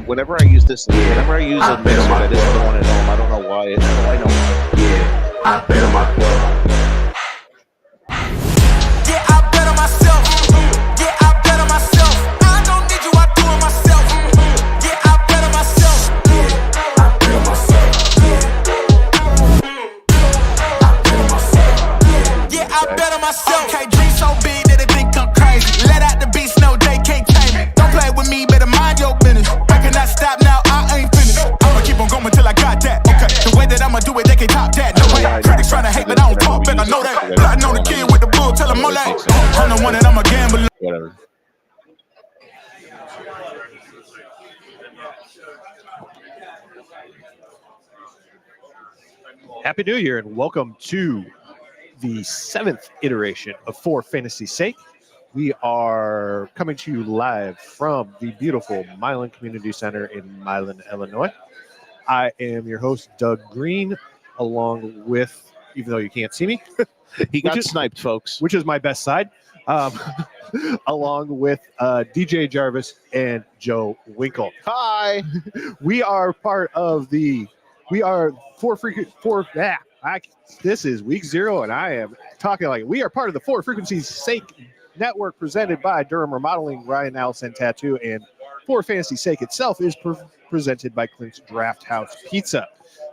Whenever I use this, whenever I use a mixer that isn't the one at home, I don't know why. I know. Yeah, I bet on myself. Okay, dream so big that they think I'm crazy. Let out the beast, no, they can't tame me. Don't play with me, better mind your business. I cannot stop now, I ain't finished. I'ma keep on going till I got that. Okay, the way that I'ma do it, they can't top that. No way, critics trying to hate, but I don't talk back. I know that. But I know the kid with the bull, tell him more like. I'm the one that I'm a gambler. Whatever. Happy New Year and welcome to the 7th iteration of For Fantasy's Sake. We are coming to you live from the beautiful Milan Community Center in Milan, Illinois. I am your host, Doug Green, along with, even though you can't see me, He got sniped, folks. which is my best side, along with DJ Jarvis and Joe Winkle. Hi. We are part of the, this is week 0, and I am talking like we are part of the For Frequency's Sake network presented by Durham Remodeling, Ryan Allison Tattoo, and For Fantasy's Sake itself is presented by Clint's Draft House Pizza.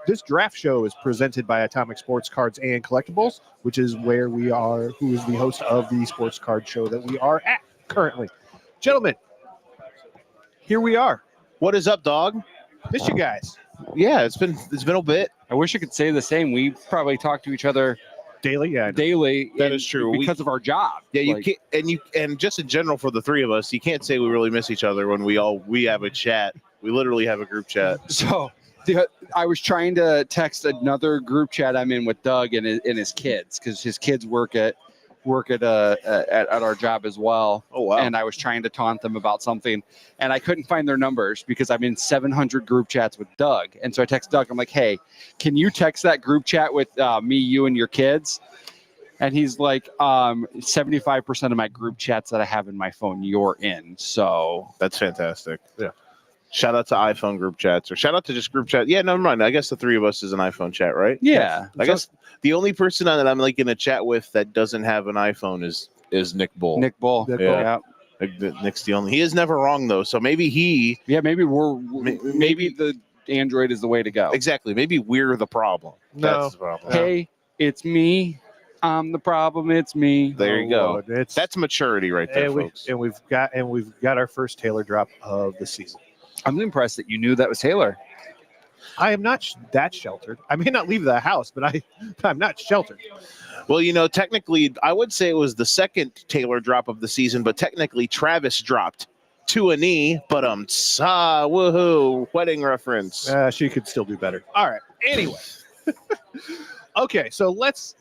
This draft show is presented by Atomic Sports Cards and Collectibles, which is where we are, who is the host of the sports card show that we are at currently. Gentlemen, here we are. What is up, dog? Missed you guys. Yeah, it's been a bit. I wish I could say the same. We probably talk to each other Daily, yeah. daily. That is true. Because of our job. Yeah, you Like, can't, and just in general for the three of us, you can't say we really miss each other when we have a chat. We literally have a group chat. So I was trying to text another group chat I'm in with Doug and his kids, because his kids work at our job as well. Oh wow! And I was trying to taunt them about something, and I couldn't find their numbers because I'm in 700 group chats with Doug. And so I text Doug. I'm like, "Hey, can you text that group chat with me, you, and your kids?" And he's like, 75% of my group chats that I have in my phone, you're in. So That's fantastic. Yeah. Shout out to iPhone group chats, or shout out to just group chat. Yeah, never mind. I guess the three of us is an iPhone chat, right? yeah, I guess the only person that I'm like in a chat with that doesn't have an iPhone is Nick Bull. Nick Bull. Yeah. Nick's the only. He is never wrong though. So maybe Maybe the Android is the way to go. exactly. Maybe we're the problem. No. That's the problem. Hey, it's me. I'm the problem. It's me. There you go. Lord, That's maturity right there, and folks. we've got our first Taylor drop of the season. I'm impressed that you knew that was Taylor. I am not that sheltered. I may not leave the house, but I'm not sheltered. Well, technically, I would say it was the second Taylor drop of the season, but technically Travis dropped to a knee. But woohoo, wedding reference. She could still do better. All right. Anyway. Okay, so let's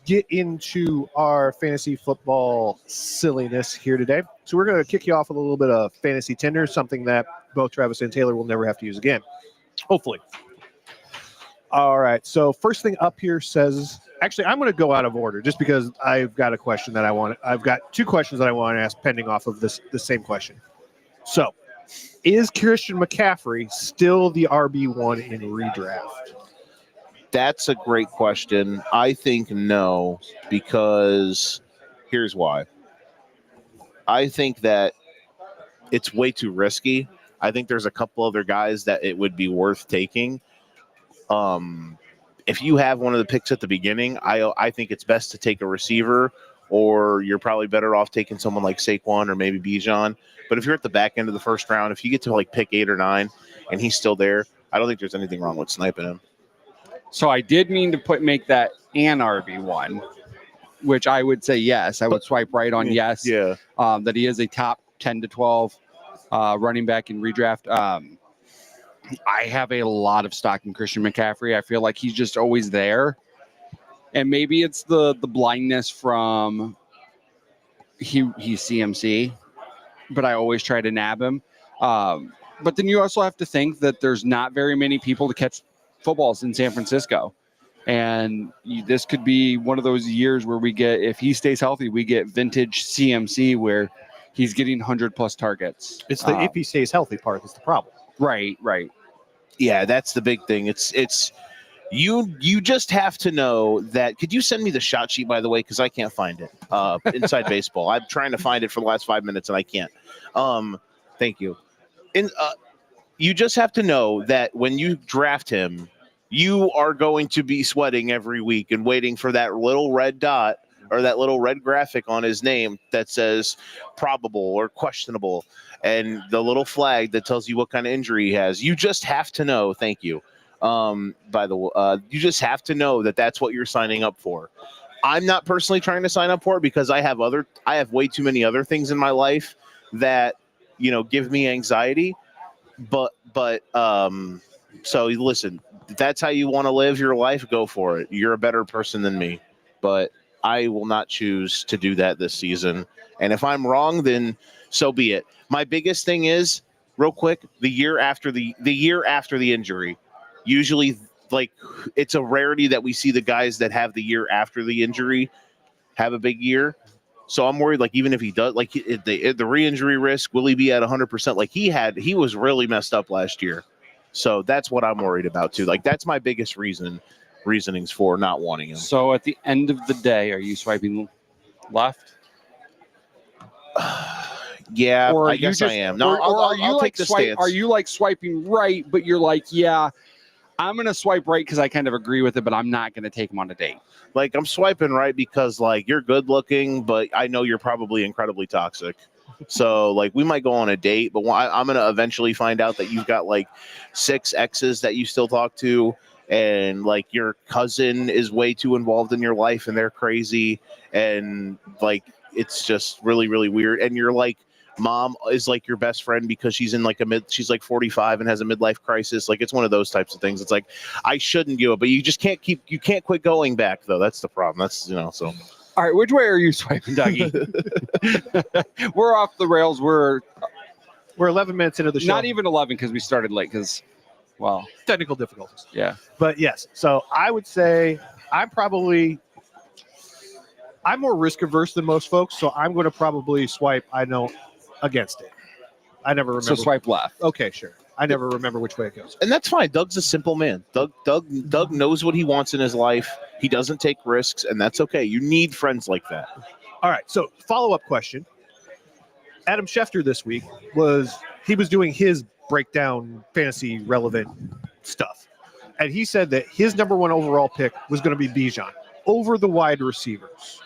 get into our fantasy football silliness here today. So we're going to kick you off with a little bit of fantasy Tinder, something that both Travis and Taylor will never have to use again. Hopefully. All right, so first thing up here says, actually, I'm going to go out of order just because I've got a question that I've got two questions that I want to ask pending off of the same question. So, is Christian McCaffrey still the RB1 in redraft? That's a great question. I think no, because here's why. I think that it's way too risky. I think there's a couple other guys that it would be worth taking. If you have one of the picks at the beginning, I think it's best to take a receiver, or you're probably better off taking someone like Saquon or maybe Bijan. But if you're at the back end of the first round, if you get to like pick 8 or 9 and he's still there, I don't think there's anything wrong with sniping him. So I did mean to make that an RB1, which I would say yes. I would swipe right on yes. Yeah. That he is a top 10 to 12 running back in redraft. I have a lot of stock in Christian McCaffrey. I feel like he's just always there. And maybe it's the blindness from he's CMC, but I always try to nab him. But then you also have to think that there's not very many people to catch footballs in San Francisco. And this could be one of those years where we get, if he stays healthy, we get vintage CMC where he's getting 100+ targets. It's the if he stays healthy part that's the problem. Right. Yeah, that's the big thing. It's you just have to know that. Could you send me the shot sheet, by the way, because I can't find it inside baseball. I'm trying to find it for the last 5 minutes and I can't. Thank you. You just have to know that when you draft him, you are going to be sweating every week and waiting for that little red dot or that little red graphic on his name that says probable or questionable, and the little flag that tells you what kind of injury he has. You just have to know. Thank you. By the way, you just have to know that that's what you're signing up for. I'm not personally trying to sign up for it because I have way too many other things in my life that, give me anxiety. But so listen, if that's how you want to live your life, go for it. You're a better person than me, but I will not choose to do that this season. And if I'm wrong, then so be it. My biggest thing is, real quick, the year after the injury, usually, like, it's a rarity that we see the guys that have the year after the injury have a big year. So I'm worried, like, even if he does, like, the re-injury risk, will he be at 100%? Like he was really messed up last year. So that's what I'm worried about too. Like, that's my biggest reasonings for not wanting him. So at the end of the day, are you swiping left? Yeah, or I guess I am. No, I'll take the stance. Are you like swiping right, but you're like, yeah, I'm going to swipe right because I kind of agree with it, but I'm not going to take him on a date. Like, I'm swiping right because, like, you're good looking, but I know you're probably incredibly toxic. So, like, we might go on a date, but I'm going to eventually find out that you've got, like, 6 exes that you still talk to, and, like, your cousin is way too involved in your life, and they're crazy, and, like, it's just really, really weird. And you're, like, mom is like your best friend because she's in like she's like 45 and has a midlife crisis. Like, it's one of those types of things. It's like, I shouldn't do it, but you just can't quit going back though. That's the problem. That's, so. All right. Which way are you swiping, Dougie? We're off the rails. We're 11 minutes into the show. Not even 11 because we started late because, well, technical difficulties. Yeah. But yes. So I would say I'm more risk averse than most folks. So I'm going to probably swipe against it. I never remember. So swipe left. Okay, sure. I never remember which way it goes. And that's fine. Doug's a simple man. Doug knows what he wants in his life. He doesn't take risks, and that's okay. You need friends like that. All right. So follow-up question. Adam Schefter this week was doing his breakdown fantasy relevant stuff. And he said that his number 1 overall pick was going to be Bijan over the wide receivers.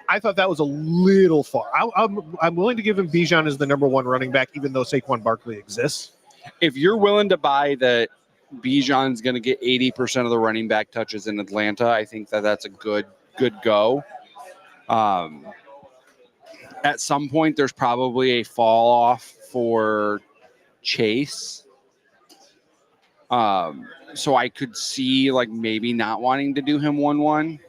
I thought that was a little far. I'm willing to give him Bijan as the number 1 running back, even though Saquon Barkley exists. If you're willing to buy that Bijan's going to get 80% of the running back touches in Atlanta, I think that's a good go. At some point, there's probably a fall off for Chase. So I could see like maybe not wanting to do him 1-1.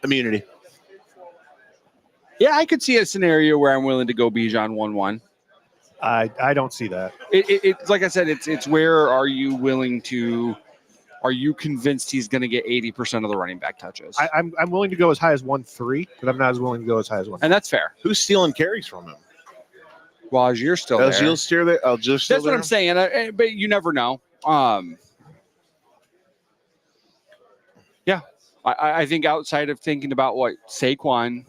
Immunity. Yeah, I could see a scenario where I'm willing to go Bijan 1-1. I don't see that. It's like I said, it's where are you convinced he's going to get 80% of the running back touches? I'm willing to go as high as 1-3, but I'm not as willing to go as high as 1. And that's fair. Who's stealing carries from him? Well, as you're still there. You'll steer there. That's what I'm saying. But you never know. Yeah. I think outside of thinking about what Saquon's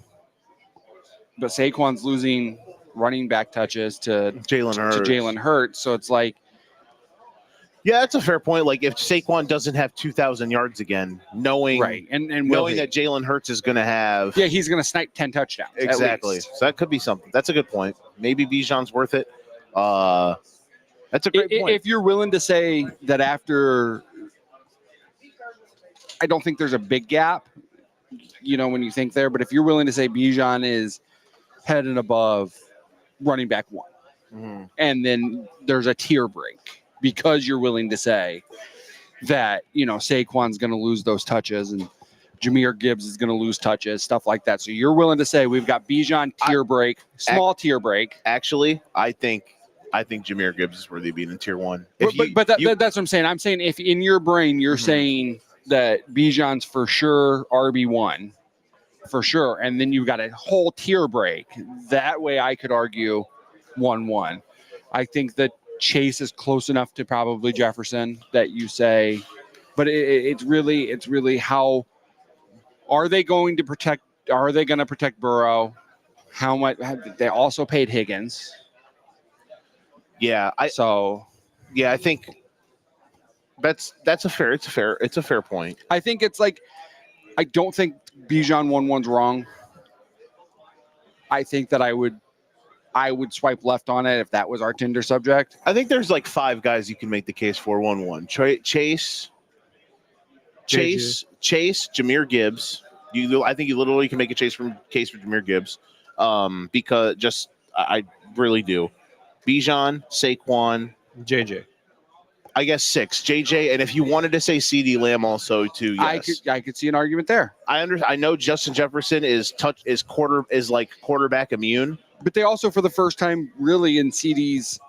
losing running back touches to Jalen Hurts. So it's like, yeah, that's a fair point. Like, if Saquon doesn't have 2,000 yards again, knowing and knowing that Jalen Hurts is going to have, he's going to snipe 10 touchdowns. Exactly. So that could be something. That's a good point. Maybe Bijan's worth it. That's a great point. If you're willing to say that after. I don't think there's a big gap, when you think there. But if you're willing to say Bijan is head and above running back 1, and then there's a tier break because you're willing to say that, Saquon's going to lose those touches and Jahmyr Gibbs is going to lose touches, stuff like that. So you're willing to say we've got Bijan tier break, tier break. Actually, I think Jahmyr Gibbs is worthy of being in tier 1. But that's what I'm saying. I'm saying if in your brain you're saying that Bijan's for sure RB1, for sure. And then you've got a whole tier break. That way I could argue 1-1. I think that Chase is close enough to probably Jefferson that you say, but it's really how are they going to protect Burrow? How much they also paid Higgins. Yeah, I think it's a fair point. I think it's like, I don't think Bijan 1-1's wrong. I think that I would swipe left on it if that was our Tinder subject. I think there's like 5 guys you can make the case for 1-1. Chase, Jahmyr Gibbs. I think you literally can make a case for Jahmyr Gibbs, because I really do. Bijan, Saquon, JJ. I guess 6. JJ, and if you wanted to say CeeDee Lamb also too, yes. I could see an argument there. I know Justin Jefferson is quarterback immune, but they also, for the first time really in CeeDee's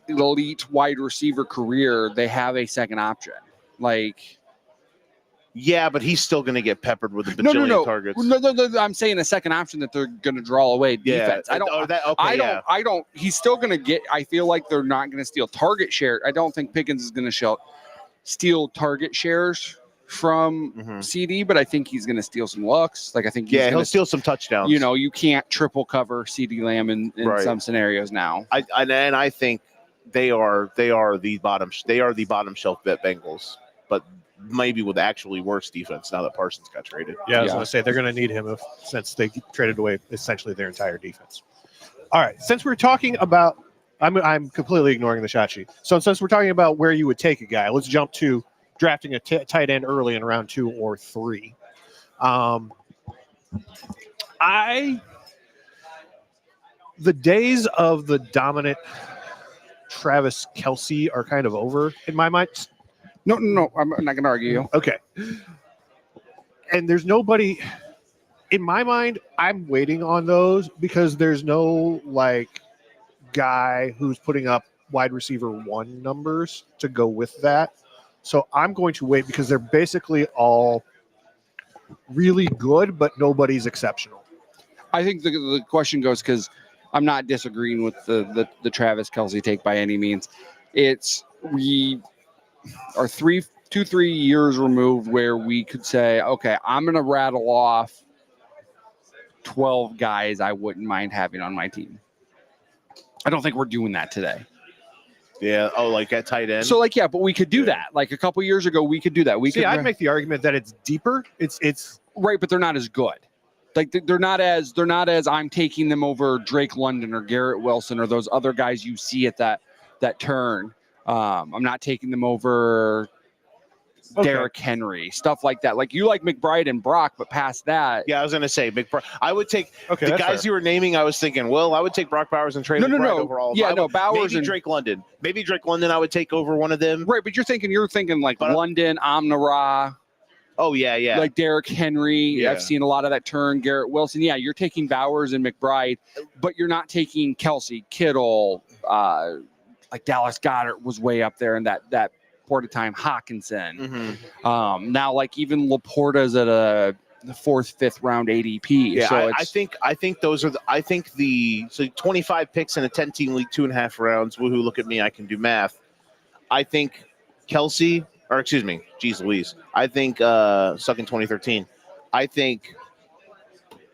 elite wide receiver career, they have a second option. Like, yeah, but he's still going to get peppered with a bajillion targets. No. I'm saying a second option that they're going to draw away defense. I don't. He's still going to get. I feel like they're not going to steal target share. I don't think Pickens is going to steal target shares from CD, but I think he's going to steal some looks. Like, I think he'll steal some touchdowns. You know, you can't triple cover CD Lamb in some scenarios now. I think they are the bottom. They are the bottom shelf bet Bengals, but maybe with actually worse defense now that Parsons got traded. Yeah, I was going to say they're going to need him since they traded away essentially their entire defense. All right, since we're talking about, I'm completely ignoring the shot sheet. So since we're talking about where you would take a guy, let's jump to drafting a tight end early in round 2 or 3. The days of the dominant Travis Kelce are kind of over in my mind. No, I'm not going to argue you. Okay. And there's nobody in my mind. I'm waiting on those because there's no like guy who's putting up wide receiver 1 numbers to go with that. So I'm going to wait because they're basically all really good, but nobody's exceptional. I think the question goes, because I'm not disagreeing with the Travis Kelce take by any means. We are 3 years removed where we could say, okay, I'm going to rattle off 12 guys I wouldn't mind having on my team. I don't think we're doing that today. Yeah. Oh, like at tight end. So like, yeah, but we could do that. Like a couple years ago, we could do that. I'd make the argument that it's deeper. It's right, but they're not as good. Like they're not as I'm taking them over Drake London or Garrett Wilson or those other guys you see at that turn. I'm not taking them over Derrick Henry, stuff like that. Like you like McBride and Brock, but past that. Yeah, I was going to say McBride. I would take the guys you were naming. I was thinking, well, I would take Brock Bowers and trade McBride over all of them. Yeah, Bowers and Drake London. Maybe Drake London I would take over one of them. Right, but you're thinking like London, Amon-Ra. Oh, yeah. Like Derrick Henry. Yeah. I've seen a lot of that turn. Garrett Wilson. Yeah, you're taking Bowers and McBride, but you're not taking Kelce, Kittle, like Dallas Goedert was way up there in that Porta time. Hawkinson. Now, like even Laporta's at the 4th, 5th round ADP. Yeah, so I think those are so 25 picks in a 10-team league, 2.5 rounds. Woohoo! Look at me, I can do math. I think Kelce, or excuse me, geez Louise. I think stuck in 2013. I think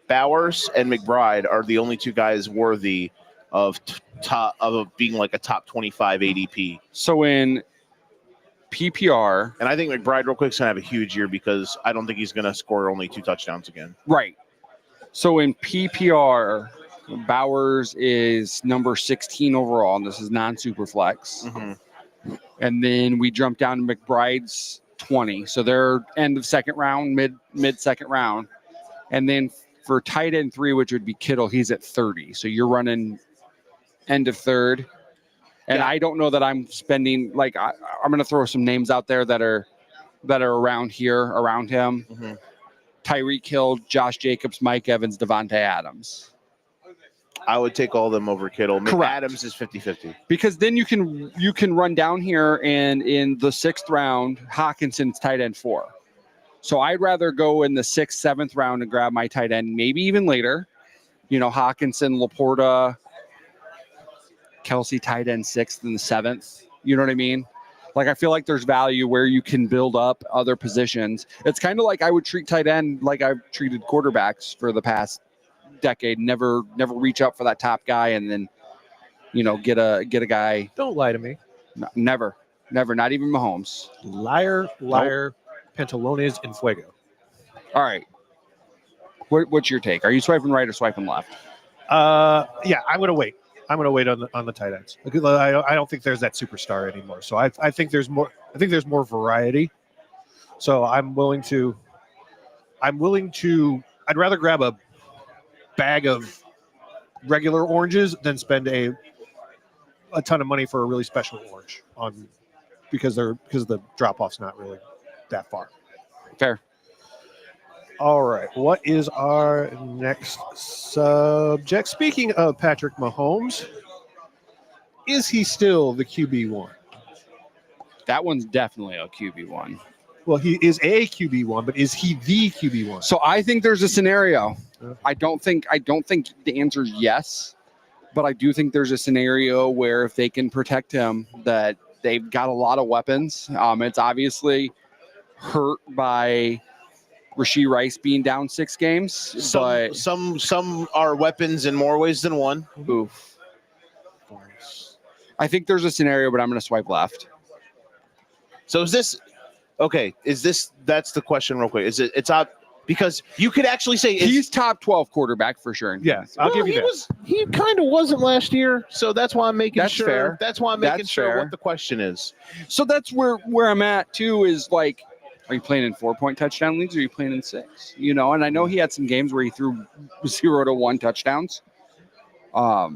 Bowers and McBride are the only 2 guys worthy of being like a top 25 ADP. So in PPR, and I think McBride real quick is gonna have a huge year because I don't think he's gonna score only 2 touchdowns again. Right. So in PPR, Bowers is number 16 overall, and this is non-super flex. And then we jump down to McBride's 20. So they're end of second round, mid second round. And then for tight end 3, which would be Kittle, he's at 30. So you're running end of third. And I don't know that I'm spending, like, I'm going to throw some names out there that are around him. Tyreek Hill, Josh Jacobs, Mike Evans, Devontae Adams. I would take all of them over Kittle. Correct. Adams is 50-50. Because then you can run down here, and in the 6th round, Hawkinson's tight end 4. So I'd rather go in the 6th, 7th round and grab my tight end, maybe even later. Hawkinson, Laporta, Kelsey tight end 6th and the 7th. You know what I mean? Like, I feel like there's value where you can build up other positions. It's kind of like I would treat tight end like I've treated quarterbacks for the past decade. Never reach up for that top guy and then, get a guy. Don't lie to me. No, never, not even Mahomes. Liar, pantalones en fuego. All right. What's your take? Are you swiping right or swiping left? Yeah, I'm gonna wait. I'm going to wait on the tight ends. Because I don't think there's that superstar anymore. So I think there's more. I think there's more variety. So I'm willing to. I'd rather grab a bag of regular oranges than spend a ton of money for a really special orange because the drop off's not really that far. Fair. All right. What is our next subject? Speaking of Patrick Mahomes, is he still the QB1? That one's definitely a QB1. Well, he is a QB1, but is he the QB1? So I think there's a scenario. I don't think the answer is yes, but I do think there's a scenario where if they can protect him, that they've got a lot of weapons. It's obviously hurt by Rashee Rice being down 6 games, but some are weapons in more ways than one. Oof. I think there's a scenario, but I'm going to swipe left. So is this okay? That's the question real quick. It's up because you could actually say he's top 12 quarterback for sure. Yeah, I'll give you that. He kind of wasn't last year, so that's why I'm making sure. Fair. That's why I'm making That's sure fair. what the question is. So that's where I'm at too. Is like, are you playing in 4-point touchdown leagues or are you playing in 6? And I know he had some games where he threw 0 to 1 touchdowns. I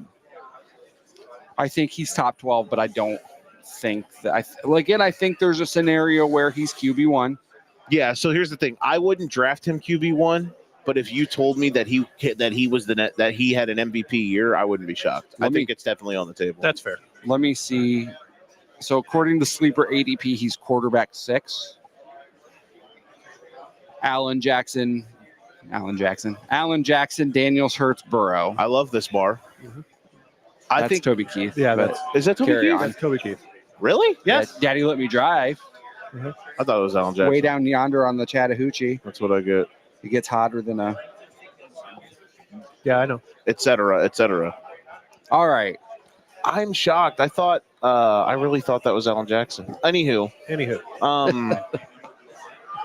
think he's top 12, but I don't think that. I think there's a scenario where he's QB1. Yeah. So here's the thing: I wouldn't draft him QB1, but if you told me that he was that he had an MVP year, I wouldn't be shocked. I think it's definitely on the table. That's fair. Let me see. So according to Sleeper ADP, he's quarterback 6. Allen Jackson, Daniels, Hurts, Burrow. I love this bar. Mm-hmm. I think Toby Keith. Yeah, is that Toby carry Keith? on. That's Toby Keith. Really? Yes. Daddy let me drive. I thought it was Alan Jackson. Way down yonder on the Chattahoochee. That's what I get. It gets hotter than a. Yeah, I know. Et cetera, et cetera. All right. I'm shocked. I really thought that was Alan Jackson. Anywho.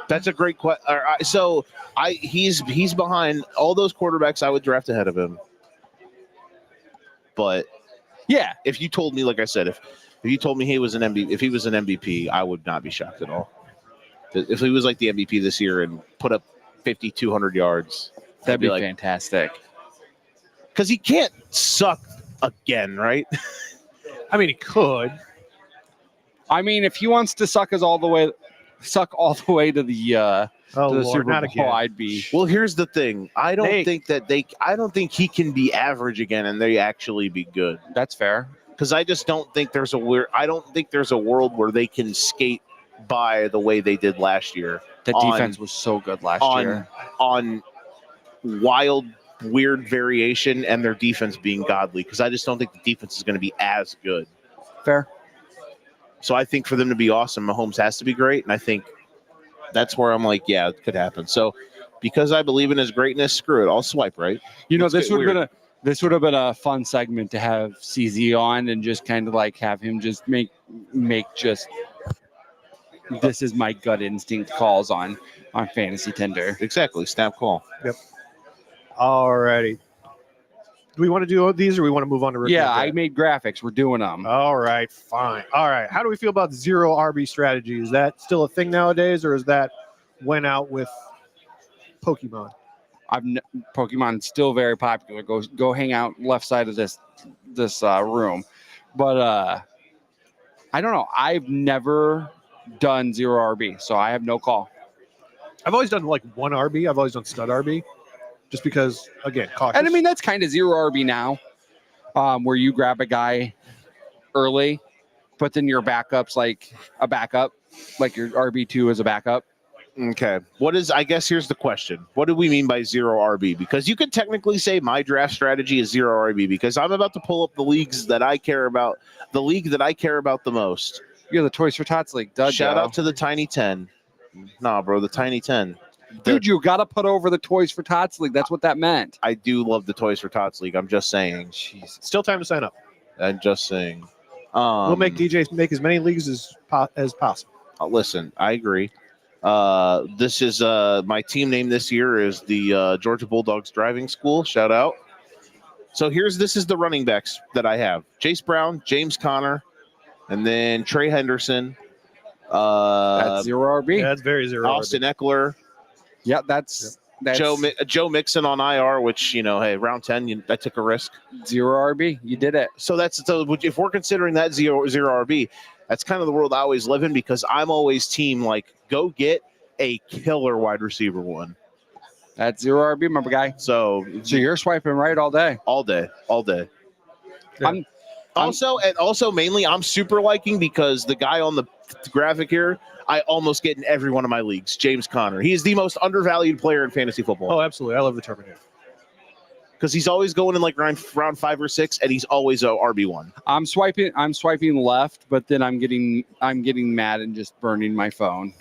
That's a great question. So he's behind all those quarterbacks I would draft ahead of him. But yeah, if you told me, like I said, if you told me he was an MVP, I would not be shocked at all. If he was like the MVP this year and put up 5,200 yards, that'd be like, fantastic. Because he can't suck again, right? I mean, he could. I mean, if he wants to suck all the way to the Super not Bowl, again. I'd be. Well, here's the thing. I don't think he can be average again and they actually be good. That's fair. Because I just don't think there's a world where they can skate by the way they did last year. The defense was so good last year. On wild, weird variation and their defense being godly. Because I just don't think the defense is going to be as good. Fair. So I think for them to be awesome, Mahomes has to be great. And I think that's where I'm like, yeah, it could happen. So because I believe in his greatness, screw it. I'll swipe right. This would have been a fun segment to have CZ on and just kind of like have him just make just this is my gut instinct calls on Fantasy Tinder. Exactly. Snap call. Yep. All righty. Do we want to do these or we want to move on to review? Yeah, I made graphics. We're doing them. All right, fine. All right. How do we feel about zero RB strategy? Is that still a thing nowadays or is that went out with Pokemon? Pokemon's still very popular. Go hang out left side of this room. But I don't know. I've never done zero RB, so I have no call. I've always done like one RB. I've always done stud RB. Just because, again, cautious. And I mean, that's kind of zero RB now, where you grab a guy early, but then your backup's like a backup, like your RB2 is a backup. Okay. I guess here's the question. What do we mean by zero RB? Because you could technically say my draft strategy is zero RB because I'm about to pull up the leagues that I care about, the league that I care about the most. You're the Toys for Tots League. Duh, Shout Joe. out to the Tiny 10. Nah, bro, the Tiny 10. Dude, you got to put over the Toys for Tots League. That's what that meant. I do love the Toys for Tots League. I'm just saying. Jesus. Still time to sign up. I'm just saying. We'll make DJs make as many leagues as possible. Listen, I agree. This is my team name this year is the Georgia Bulldogs Driving School. Shout out. So this is the running backs that I have: Chase Brown, James Conner, and then Trey Henderson. That's zero RB. Yeah, that's very zero. Austin Eckler. Yeah, that's Joe Mixon on IR, which hey, round 10, I took a risk. Zero RB. You did it. So if we're considering that zero RB, that's kind of the world I always live in because I'm always team like go get a killer wide receiver one. That's zero RB, my guy. So you're swiping right all day. All day. Yeah. Also mainly I'm super liking because the guy on the graphic here, I almost get in every one of my leagues, James Conner. He is the most undervalued player in fantasy football. Oh, absolutely. I love the Terminator. Because he's always going in like round 5 or 6, and he's always a RB1. I'm swiping left, but then I'm getting mad and just burning my phone.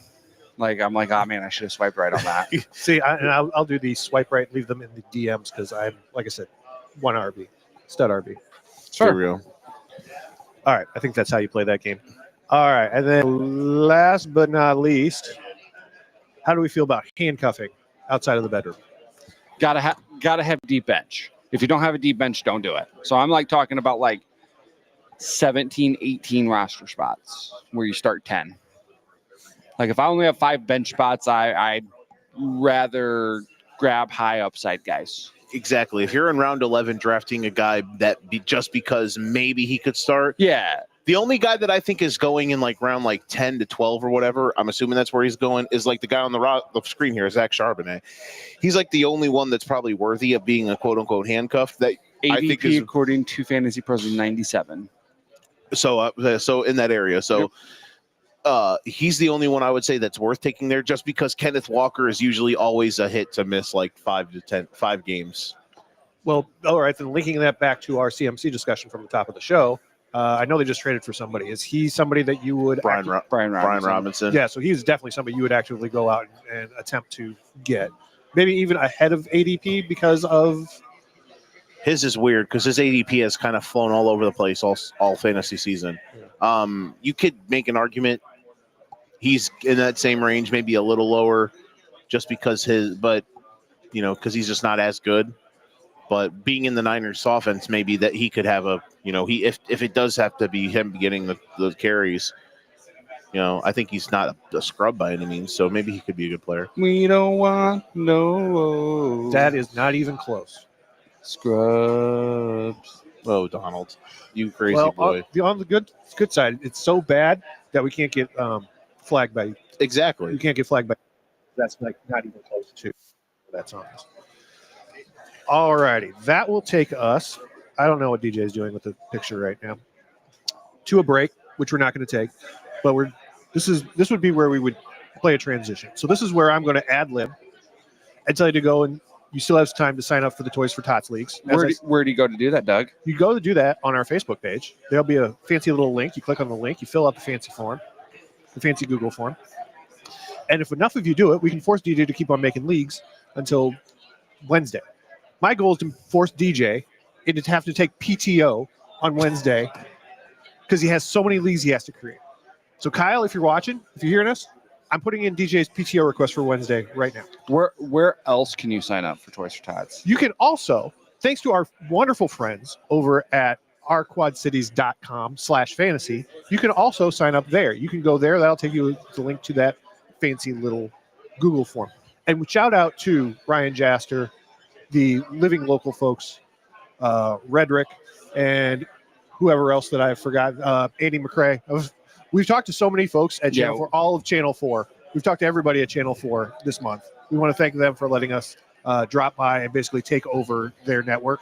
Like I'm like, oh man, I should have swiped right on that. See, I'll do the swipe right, leave them in the DMs because I'm, like I said, one RB, stud RB. Sure. For real. All right, I think that's how you play that game. All right, and then last but not least, how do we feel about handcuffing outside of the bedroom? Gotta have deep bench. If you don't have a deep bench, don't do it. So I'm like talking about like 17, 18 roster spots where you start 10. Like if I only have 5 bench spots, I'd rather grab high upside guys. Exactly. If you're in round 11 drafting a guy just because maybe he could start. Yeah. The only guy that I think is going in like round 10 to 12 or whatever, I'm assuming that's where he's going, is like the guy on the screen here, Zach Charbonnet. He's like the only one that's probably worthy of being a quote unquote handcuff. That ADP I think is, according to Fantasy Pros is 97. So in that area. So he's the only one I would say that's worth taking there just because Kenneth Walker is usually always a hit to miss like 5 games. Well, all right, then linking that back to our CMC discussion from the top of the show, I know they just traded for somebody. Is he somebody that you would Brian Robinson? Yeah, so he's definitely somebody you would actively go out and attempt to get. Maybe even ahead of ADP because of his is weird because his ADP has kind of flown all over the place all fantasy season. Yeah. You could make an argument he's in that same range, maybe a little lower, just because because he's just not as good. But being in the Niners offense, maybe that he could have if it does have to be him getting the carries, I think he's not a scrub by any means. So maybe he could be a good player. We don't want no. That is not even close. Scrubs. Oh, Donald, you crazy boy. On the good side, it's so bad that we can't get flagged by. Exactly. You can't get flagged by. That's like not even close to. That's honest. All righty, that will take us. I don't know what DJ is doing with the picture right now. To a break, which we're not going to take, but this would be where we would play a transition. So this is where I'm going to ad lib and tell you to go, and you still have time to sign up for the Toys for Tots leagues. Where do you go to do that, Doug? You go to do that on our Facebook page. There'll be a fancy little link. You click on the link. You fill out the fancy form, the fancy Google form. And if enough of you do it, we can force DJ to keep on making leagues until Wednesday. My goal is to force DJ to have to take PTO on Wednesday because he has so many leagues he has to create. So, Kyle, if you're watching, if you're hearing us, I'm putting in DJ's PTO request for Wednesday right now. Where else can you sign up for Toys for Tots? You can also, thanks to our wonderful friends over at ourquadcities.com/fantasy, you can also sign up there. You can go there. That'll take you the link to that fancy little Google form. And shout out to Ryan Jaster, the living local folks, Redrick, and whoever else that I forgot, Andy McCrae. We've talked to so many folks at Channel 4, all of Channel 4. We've talked to everybody at Channel 4 this month. We want to thank them for letting us drop by and basically take over their network.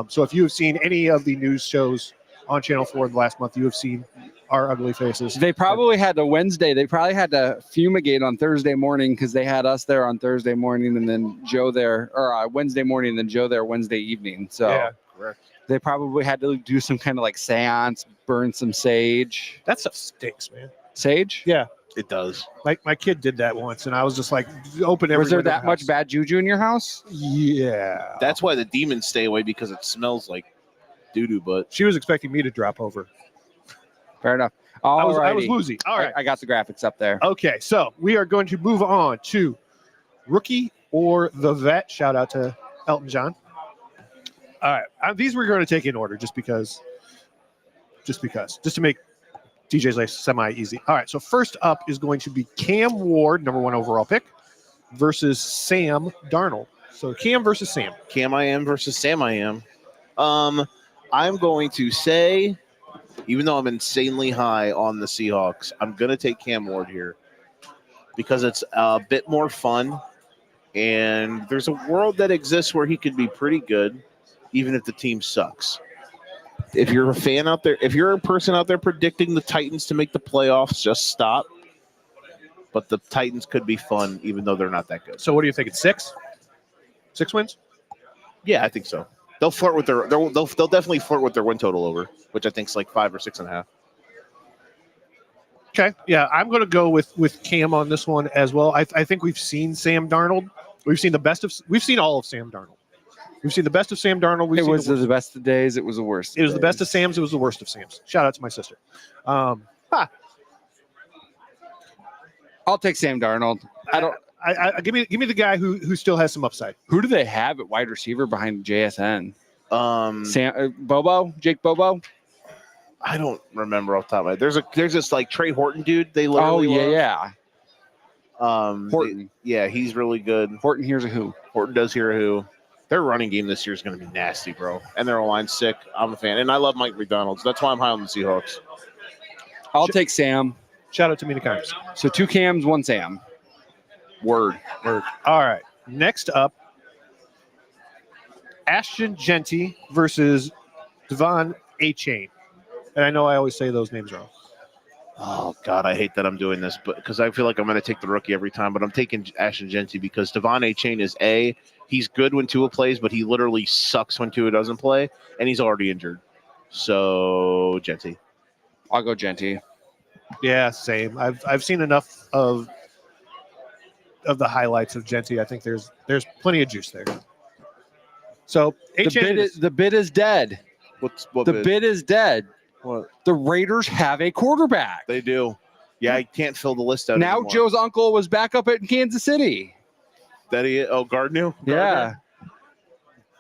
So if you have seen any of the news shows on Channel 4 in the last month, you have seen our ugly faces. They probably had to Wednesday. They probably had to fumigate on Thursday morning because they had us there on Thursday morning and then Joe there, or Wednesday morning and then Joe there Wednesday evening. So Yeah, correct. they probably had to do some kind of like seance, burn some sage. That stuff stinks, man. Sage? Yeah. It does. My kid did that once, and I was just like, open every Was there window that in the much house. bad juju in your house? Yeah. That's why the demons stay away, because it smells like doo-doo, but She was expecting me to drop over. Fair enough. I was Alrighty. woozy. All right. I got the graphics up there. Okay, so we are going to move on to rookie or the vet. Shout out to Elton John. All right, these we're going to take in order just to make DJ's life semi-easy. All right, so first up is going to be Cam Ward, number 1 overall pick, versus Sam Darnold. So Cam versus Sam. Cam I am versus Sam I am. I'm going to say, even though I'm insanely high on the Seahawks, I'm going to take Cam Ward here because it's a bit more fun, and there's a world that exists where he could be pretty good, even if the team sucks. If you're a fan out there, if you're a person out there predicting the Titans to make the playoffs, just stop. But the Titans could be fun, even though they're not that good. So what do you think? It's 6? 6 wins? Yeah, I think so. They'll flirt with they'll definitely flirt with their win total over, which I think is like 5 or 6.5. Okay, yeah, I'm going to go with Cam on this one as well. I think we've seen Sam Darnold. We've seen all of Sam Darnold. We've seen the best of Sam Darnold. It was the best of days. It was the worst. It was the best of Sam's. It was the worst of Sam's. Shout out to my sister. I'll take Sam Darnold. Give me the guy who still has some upside. Who do they have at wide receiver behind JSN? Jake Bobo. I don't remember off the top of my head. There's this like Trey Horton dude. They literally yeah. Horton. He's really good. Horton here's a who. Horton does hear a who. Their running game this year is going to be nasty, bro. And their line's sick. I'm a fan, and I love Mike McDonald. So that's why I'm high on the Seahawks. I'll take Sam. Shout out to Mina Kimes. So 2 Cams, 1 Sam. Word. All right. Next up, Ashton Genty versus Devon A-Chain. And I know I always say those names wrong. Oh, God, I hate that I'm doing this, but because I feel like I'm going to take the rookie every time, but I'm taking Ashton Genty because Devon A-Chain is he's good when Tua plays, but he literally sucks when Tua doesn't play, and he's already injured. So, Genty. I'll go Genty. Yeah, same. I've seen enough of the highlights of Genty. I think there's plenty of juice there. So The bid is dead. What The bid is dead. What? The Raiders have a quarterback. They do. Yeah, I can't fill the list out Now anymore. Joe's uncle was back up at Kansas City. Gardner? Yeah.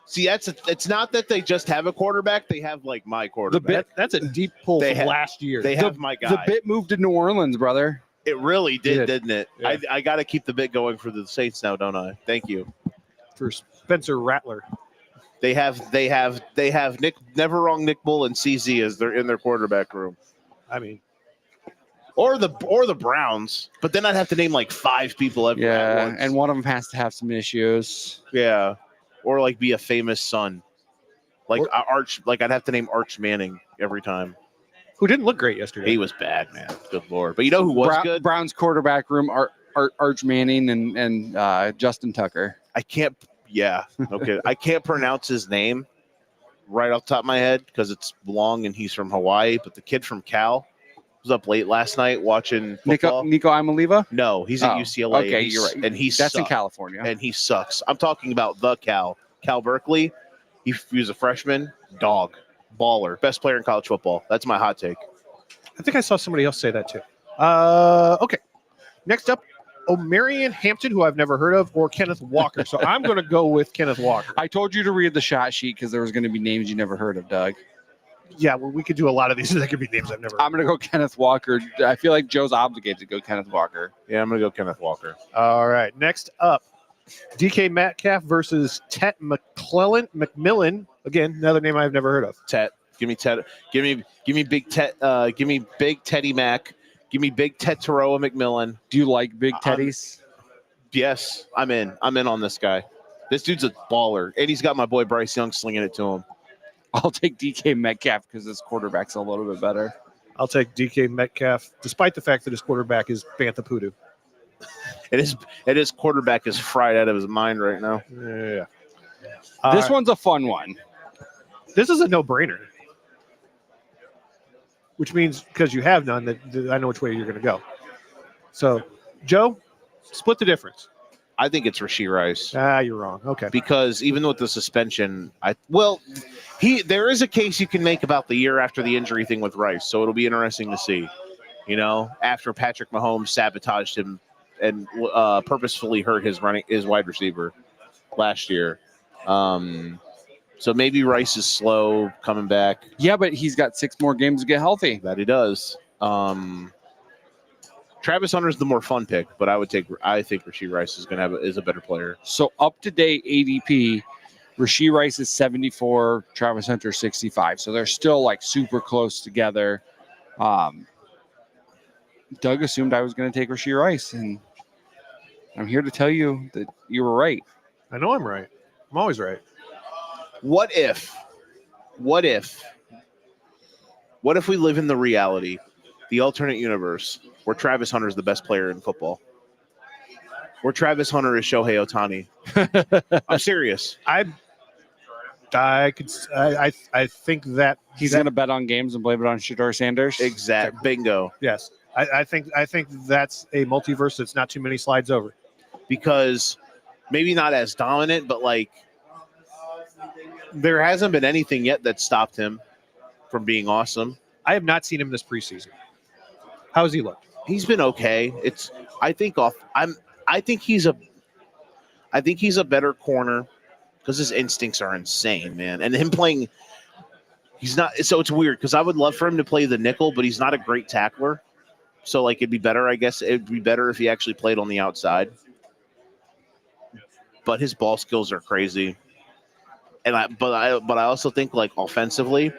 See, it's not that they just have a quarterback. They have, like, my quarterback. that's a deep pull from last year. They have my guy. The bit moved to New Orleans, brother. It really did, didn't it? Yeah. I got to keep the bit going for the Saints now, don't I? Thank you. For Spencer Rattler. They have Nick, never wrong Nick Bull and CZ as they're in their quarterback room. I mean, or the Browns, but then I'd have to name like 5 people at once. And one of them has to have some issues. Yeah, or like be a famous son, like I'd have to name Arch Manning every time. who didn't look great yesterday. He was bad, man. Good Lord. But you know who was good? Browns quarterback room, Arch Manning and Justin Tucker. I can't. Yeah. Okay. I can't pronounce his name right off the top of my head because it's long and he's from Hawaii. But the kid from Cal was up late last night watching football. Nico Imaliva? No, he's at UCLA. Okay, you're right. And that's in California. And he sucks. I'm talking about the Cal Berkeley. He was a freshman. Dog. Baller. Best player in college football. That's my hot take. I think I saw somebody else say that too. Okay. Next up, O'Marion Hampton, who I've never heard of, or Kenneth Walker. So I'm going to go with Kenneth Walker. I told you to read the shot sheet because there was going to be names you never heard of, Doug. Yeah, well, we could do a lot of these. That could be names I've never heard I'm going to go Kenneth Walker. I feel like Joe's obligated to go Kenneth Walker. Yeah, I'm going to go Kenneth Walker. All right. Next up, DK Metcalf versus Tet McMillan. Again, another name I've never heard of. Tet. Give me Tet. Give me Big Tet. Give me Big Teddy Mac. Give me Big Teteroa McMillan. Do you like Big Teddies? Yes, I'm in. I'm in on this guy. This dude's a baller, and he's got my boy Bryce Young slinging it to him. I'll take DK Metcalf because this quarterback's a little bit better. I'll take DK Metcalf, despite the fact that his quarterback is Bantha Poodoo. His quarterback is fried out of his mind right now. Yeah. This one's a fun one. This is a no-brainer. Which means, because you have none, that I know which way you're going to go. So, Joe, split the difference. I think it's Rashee Rice. You're wrong. Okay. Because even with the suspension, there is a case you can make about the year after the injury thing with Rice. So it'll be interesting to see, after Patrick Mahomes sabotaged him and purposefully hurt his wide receiver last year. So maybe Rice is slow coming back. Yeah, but he's got 6 more games to get healthy. That he does. Travis Hunter's the more fun pick, but I think Rashee Rice is a better player. So up to date ADP, Rashee Rice is 74, Travis Hunter 65. So they're still like super close together. Doug assumed I was going to take Rashee Rice, and I'm here to tell you that you were right. I know I'm right. I'm always right. What if we live in the reality, the alternate universe, where Travis Hunter is the best player in football? Where Travis Hunter is Shohei Ohtani? I'm serious. I think that He's going to bet on games and blame it on Shedeur Sanders. Exact. Bingo. Yes. I think that's a multiverse that's not too many slides over. Because maybe not as dominant, but like there hasn't been anything yet that stopped him from being awesome. I have not seen him this preseason. How has he looked? He's been okay. I think he's a better corner because his instincts are insane, man. And him playing, he's not. So it's weird because I would love for him to play the nickel, but he's not a great tackler. So like it'd be better, I guess. It'd be better if he actually played on the outside. But his ball skills are crazy. And I also think like offensively,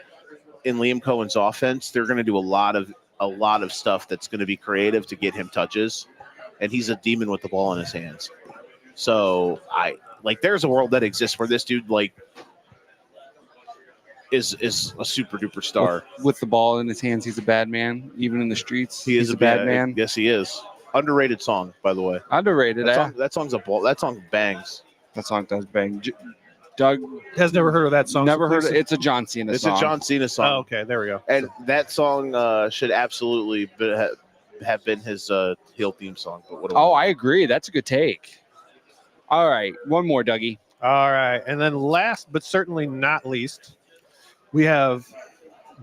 in Liam Cohen's offense, they're going to do a lot of stuff that's going to be creative to get him touches, and he's a demon with the ball in his hands. So there's a world that exists where this dude like is a super duper star with the ball in his hands. He's a bad man, even in the streets. He's a bad man. Yes, he is. Underrated song, by the way. Underrated. That song's a ball. That song bangs. That song does bang. Doug has never heard of that song. Never heard it. It's a John Cena song. It's a John Cena song. Oh, okay, there we go. And that song should absolutely have been his heel theme song. But I agree. That's a good take. All right, one more, Dougie. All right, and then last but certainly not least, we have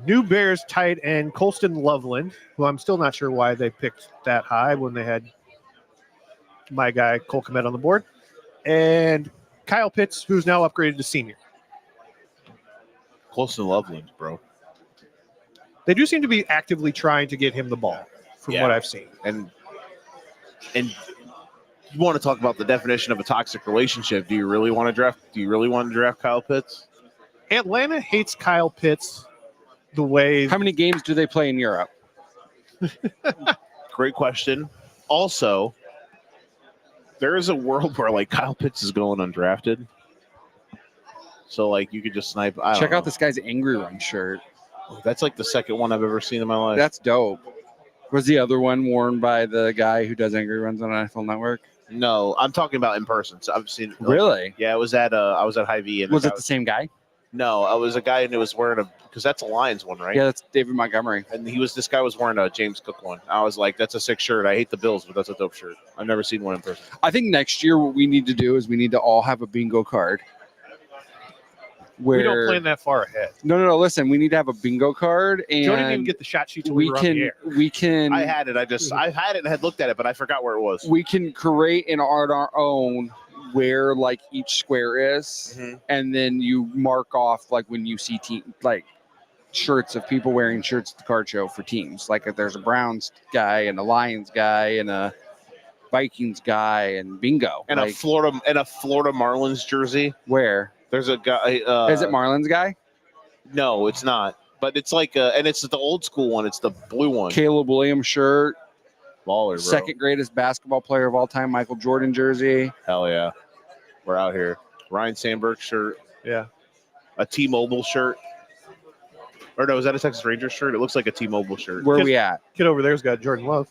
new Bears tight end Colston Loveland, who I'm still not sure why they picked that high when they had my guy Cole Kmet on the board, and Kyle Pitts, who's now upgraded to senior. Colston Loveland, bro. They do seem to be actively trying to get him the ball, from what I've seen. And you want to talk about the definition of a toxic relationship? Do you really want to draft Kyle Pitts? Atlanta hates Kyle Pitts the way. How many games do they play in Europe? Great question. Also, there is a world where like Kyle Pitts is going undrafted. So like you could just snipe. Check out this guy's Angry Run shirt. That's like the second one I've ever seen in my life. That's dope. Was the other one worn by the guy who does Angry Runs on NFL Network? No, I'm talking about in person. So I've seen. Really? Yeah, it was at I was at Hy-Vee. Was it the same guy? No, I was a guy and it was wearing because that's a Lions one, right? Yeah, that's David Montgomery. And this guy was wearing a James Cook one. I was like, that's a sick shirt. I hate the Bills, but that's a dope shirt. I've never seen one in person. I think next year what we need to do is we need to all have a bingo card. We don't plan that far ahead. No. Listen, we need to have a bingo card, and Joe didn't even get the shot sheet till we were on the air. We can. I had it. I had it and had looked at it, but I forgot where it was. We can create and art our own where like each square is, and then you mark off like when you see shirts of people wearing shirts at the card show for teams. Like if there's a Browns guy and a Lions guy and a Vikings guy and bingo, and a Florida Marlins jersey. Where? There's a guy. Is it Marlins guy? No, it's not. But it's like, and it's the old school one. It's the blue one. Caleb Williams shirt. Baller, bro. Second greatest basketball player of all time, Michael Jordan jersey. Hell yeah. We're out here. Ryan Sandberg shirt. Yeah. A T-Mobile shirt. Or no, is that a Texas Rangers shirt? It looks like a T-Mobile shirt. Where are we at? Kid over there's got Jordan Love.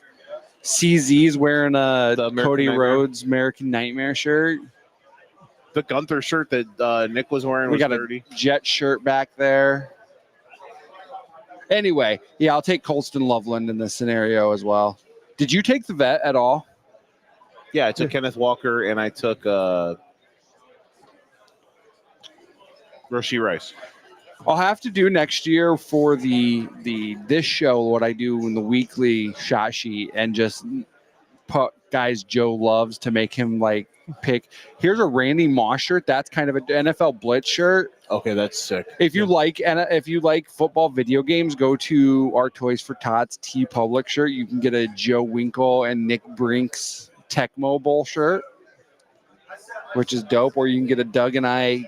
CZ's wearing a The American Cody Nightmare. Rhodes American Nightmare shirt. The Gunther shirt that Nick was wearing We was got dirty. a Jet shirt back there. Anyway, yeah, I'll take Colston Loveland in this scenario as well. Did you take the vet at all? Yeah, I took Kenneth Walker and I took Rashee Rice. I'll have to do next year for this show what I do in the weekly shot sheet and just put guys Joe loves to make him like pick. Here's a Randy Moss shirt. That's kind of an NFL Blitz shirt. Okay, that's sick. If you like football video games, go to our Toys for Tots T Public shirt. You can get a Joe Winkle and Nick Brinks Tecmo Bowl shirt, which is dope. Or you can get a Doug and I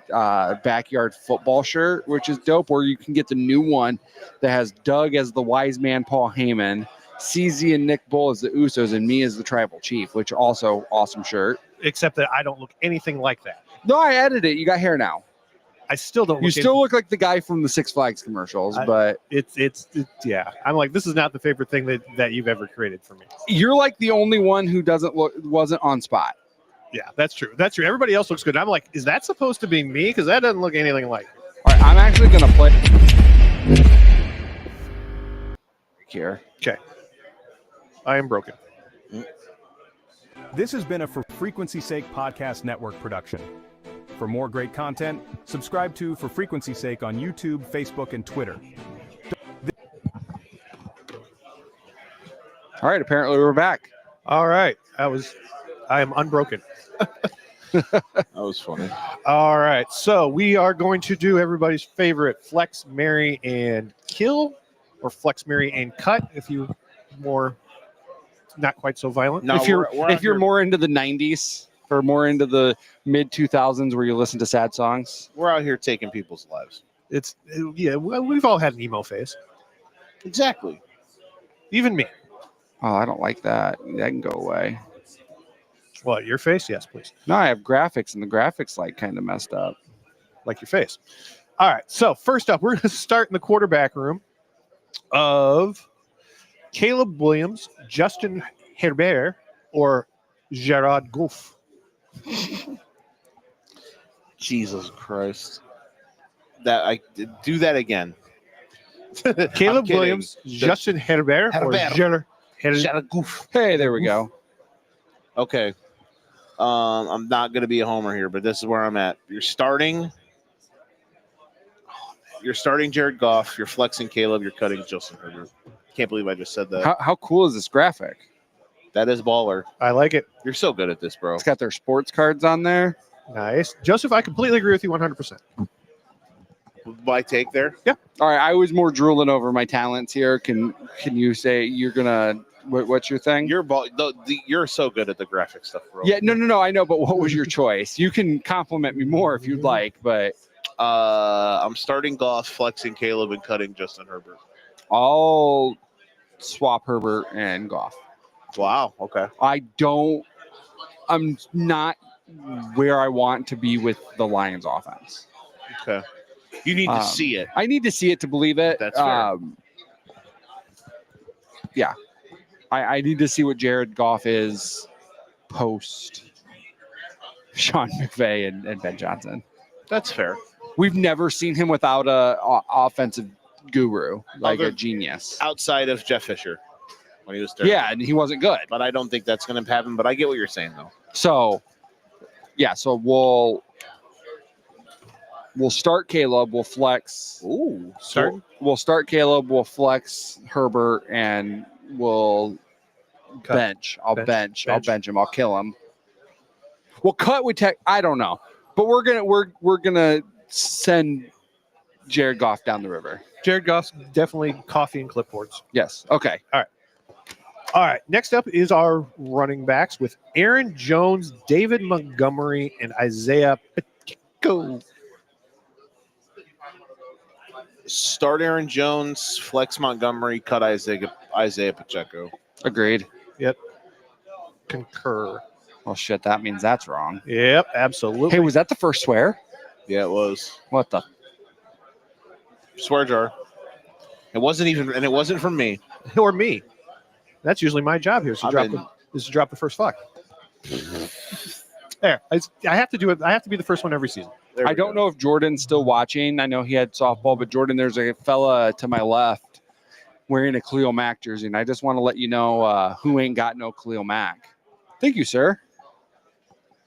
backyard football shirt, which is dope. Or you can get the new one that has Doug as the wise man Paul Heyman, CZ and Nick Bull as the Usos, and me as the tribal chief, which also awesome shirt. Except that I don't look anything like that. No, I added it. You got hair now. I still don't. You still look like the guy from the Six Flags commercials, but It's yeah. I'm like, this is not the favorite thing that you've ever created for me. you're like the only one who wasn't on spot. Yeah, that's true. That's true. Everybody else looks good. I'm like, is that supposed to be me? Because that doesn't look anything like me. All right, I'm actually gonna play here. Okay. I am broken. This has been a For Frequency's Sake Podcast Network production. For more great content, subscribe to For Frequency's Sake on YouTube, Facebook, and Twitter. All right, apparently we're back. All right. I am unbroken. That was funny. All right. So we are going to do everybody's favorite flex, marry, and kill, or flex, marry, and cut if you more not quite so violent. No, if you're we're out here- more into the 90s or more into the mid 2000s where you listen to sad songs. We're out here taking people's lives. Yeah, we've all had an emo phase. Exactly. Even me. Oh, I don't like that. That can go away. What, your face? Yes, please. No, I have graphics and the graphics like kind of messed up. Like your face. All right. So first up, we're going to start in the quarterback room of Caleb Williams, Justin Herbert, or Gerard Goff. Jesus Christ. That I do that again. Caleb kidding. Williams, Justin Herbert, or Herbert. Gerard Goof. Hey, there we go. Okay. I'm not going to be a homer here, but this is where I'm at. You're starting Jared Goff. You're flexing Caleb. You're cutting Justin Herbert. Can't believe I just said that. How cool is this graphic? That is baller. I like it. You're so good at this, bro. It's got their sports cards on there. Nice. Joseph, I completely agree with you 100%. My take there. All right, I was more drooling over my talents here. Can you say you're gonna? What's your thing? You're so good at the graphic stuff, bro. Yeah, no, I know, but what was your choice? You can compliment me more if you'd like, but I'm starting Goff, flexing Caleb, and cutting Justin Herbert. I'll swap Herbert and Goff. Wow. Okay. I'm not where I want to be with the Lions offense. Okay. You need to see it. I need to see it to believe it. That's fair. Yeah. I need to see what Jared Goff is post Sean McVay and Ben Johnson. That's fair. We've never seen him without a offensive guru, like a genius. Outside of Jeff Fisher when he was there. Yeah, and he wasn't good. But I don't think that's going to happen. But I get what you're saying, though. So, yeah, so we'll start Caleb, we'll flex. Ooh. We'll start Caleb, we'll flex Herbert, and we'll bench. I'll bench him. I'll kill him. We'll cut with tech. I don't know, but we're gonna send Jared Goff down the river. Jared Goff's definitely coffee and clipboards. Yes. Okay. All right. Next up is our running backs with Aaron Jones, David Montgomery, and Isaiah Pacheco. Start Aaron Jones, flex Montgomery, cut Isaiah Pacheco. Agreed. Yep. Concur. Well, shit, that means that's wrong. Yep, absolutely. Hey, was that the first swear? Yeah, it was. What the? Swear jar. It wasn't from me. or me. That's usually my job here. So is to drop the first fuck. There, I have to do it. I have to be the first one every season. I don't know if Jordan's still watching. I know he had softball, but Jordan, there's a fella to my left wearing a Khalil Mack jersey, and I just want to let you know who ain't got no Khalil Mack. Thank you, sir.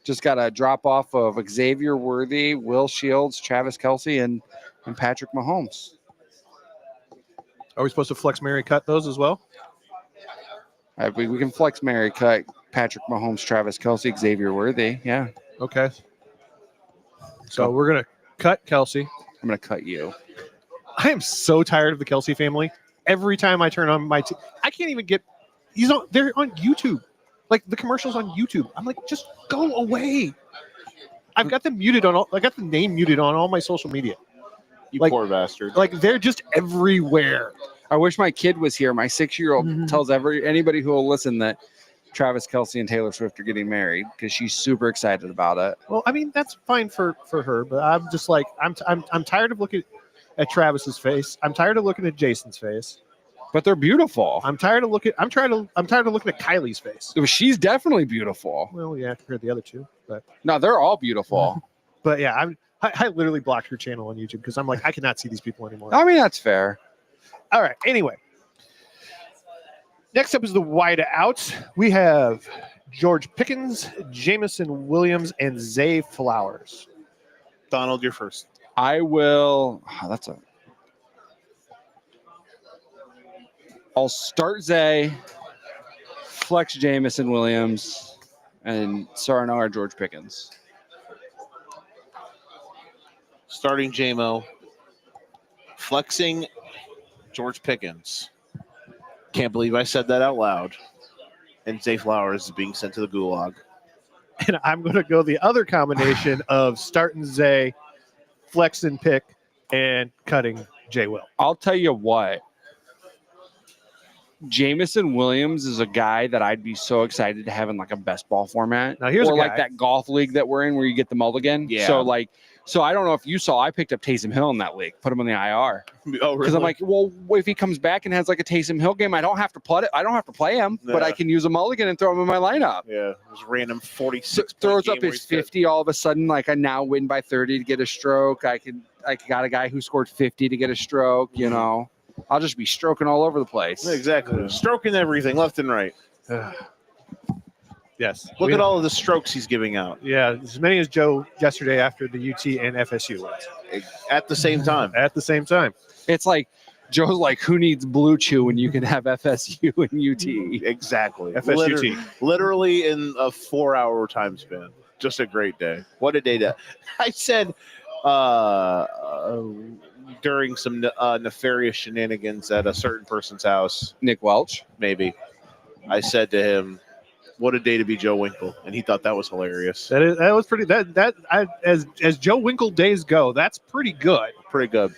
Just got a drop off of Xavier Worthy, Will Shields, Travis Kelce, and Patrick Mahomes. Are we supposed to flex, Mary, cut those as well? We can flex, Mary, cut Patrick Mahomes, Travis Kelce, Xavier Worthy. Yeah, Okay. So we're gonna cut Kelsey. I'm gonna cut you. I am so tired of the Kelsey family. Every time I turn on my, I can't even get. They're on YouTube, like the commercials on YouTube. I'm like, just go away. I've got them muted on all. I got the name muted on all my social media. You Like- poor bastard. Like they're just everywhere. I wish my kid was here. My 6-year-old tells anybody who will listen that Travis Kelce and Taylor Swift are getting married because she's super excited about it. Well, I mean that's fine for her, but I'm just like I'm tired of looking at Travis's face. I'm tired of looking at Jason's face. But they're beautiful. I'm tired of looking at Kylie's face. She's definitely beautiful. Well, yeah, compared to the other two, but No, they're all beautiful. yeah, I literally blocked her channel on YouTube because I'm like I cannot see these people anymore. I mean, that's fair. All right. Anyway, next up is the wide outs. We have George Pickens, Jamison Williams, and Zay Flowers. Donald, you're first. I will. I'll start Zay, flex Jamison Williams, and Sarnar George Pickens. Starting JMO. Flexing George Pickens. Can't believe I said that out loud. And Zay Flowers is being sent to the gulag. And I'm going to go the other combination of starting Zay, flexing Pick, and cutting J. Will. I'll tell you what. Jamison Williams is a guy that I'd be so excited to have in like a best ball format. Now here's or a like guy. that golf league that we're in where you get the mulligan. Yeah. So I don't know if you saw, I picked up Taysom Hill in that league, put him on the IR. Oh, Because I'm like, well, if he comes back and has like a Taysom Hill game, I don't have to play him, but I Yeah. can use a mulligan and throw him in my lineup. yeah, just random 46. Throws point up game his where he's 50 all of a sudden, like I now win by 30 to get a stroke. I got a guy who scored 50 to get a stroke, you know. I'll just be stroking all over the place. good. Exactly. Stroking everything left and right. Yes. Look at all of the strokes he's giving out Yeah, as many as Joe yesterday after the UT and FSU wins at the same time. at the same time. It's like Joe's like, who needs Blue Chew when you can have FSU and UT? Exactly. FSUT. Literally in a 4-hour time span. Just a great day. What a day to. I said during some nefarious shenanigans at a certain person's house, Nick Welch. maybe, I said to him, what a day to be Joe Winkle. And he thought that was hilarious. That was pretty. As Joe Winkle days go, that's pretty good. Pretty good.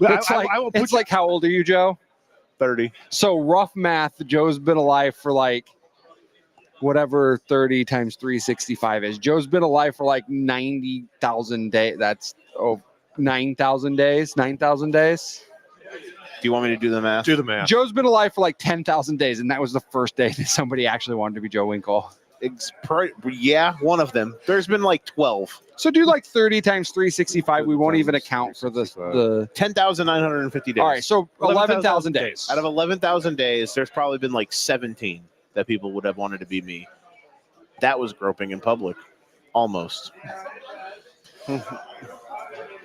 It's like, how old are you, Joe? 30. So rough math, Joe's been alive for like whatever 30 times 365 is. Joe's been alive for like 90,000 days. That's 9,000 days. 9,000 days. Do you want me to do the math? Do the math. Joe's been alive for like 10,000 days, and that was the first day that somebody actually wanted to be Joe Winkle. Yeah, one of them. There's been like 12. So do like 30 times 365. We won't even account for the 10,950 days. All right, so 11,000 days. Out of 11,000 days, there's probably been like 17 that people would have wanted to be me. That was groping in public. Almost.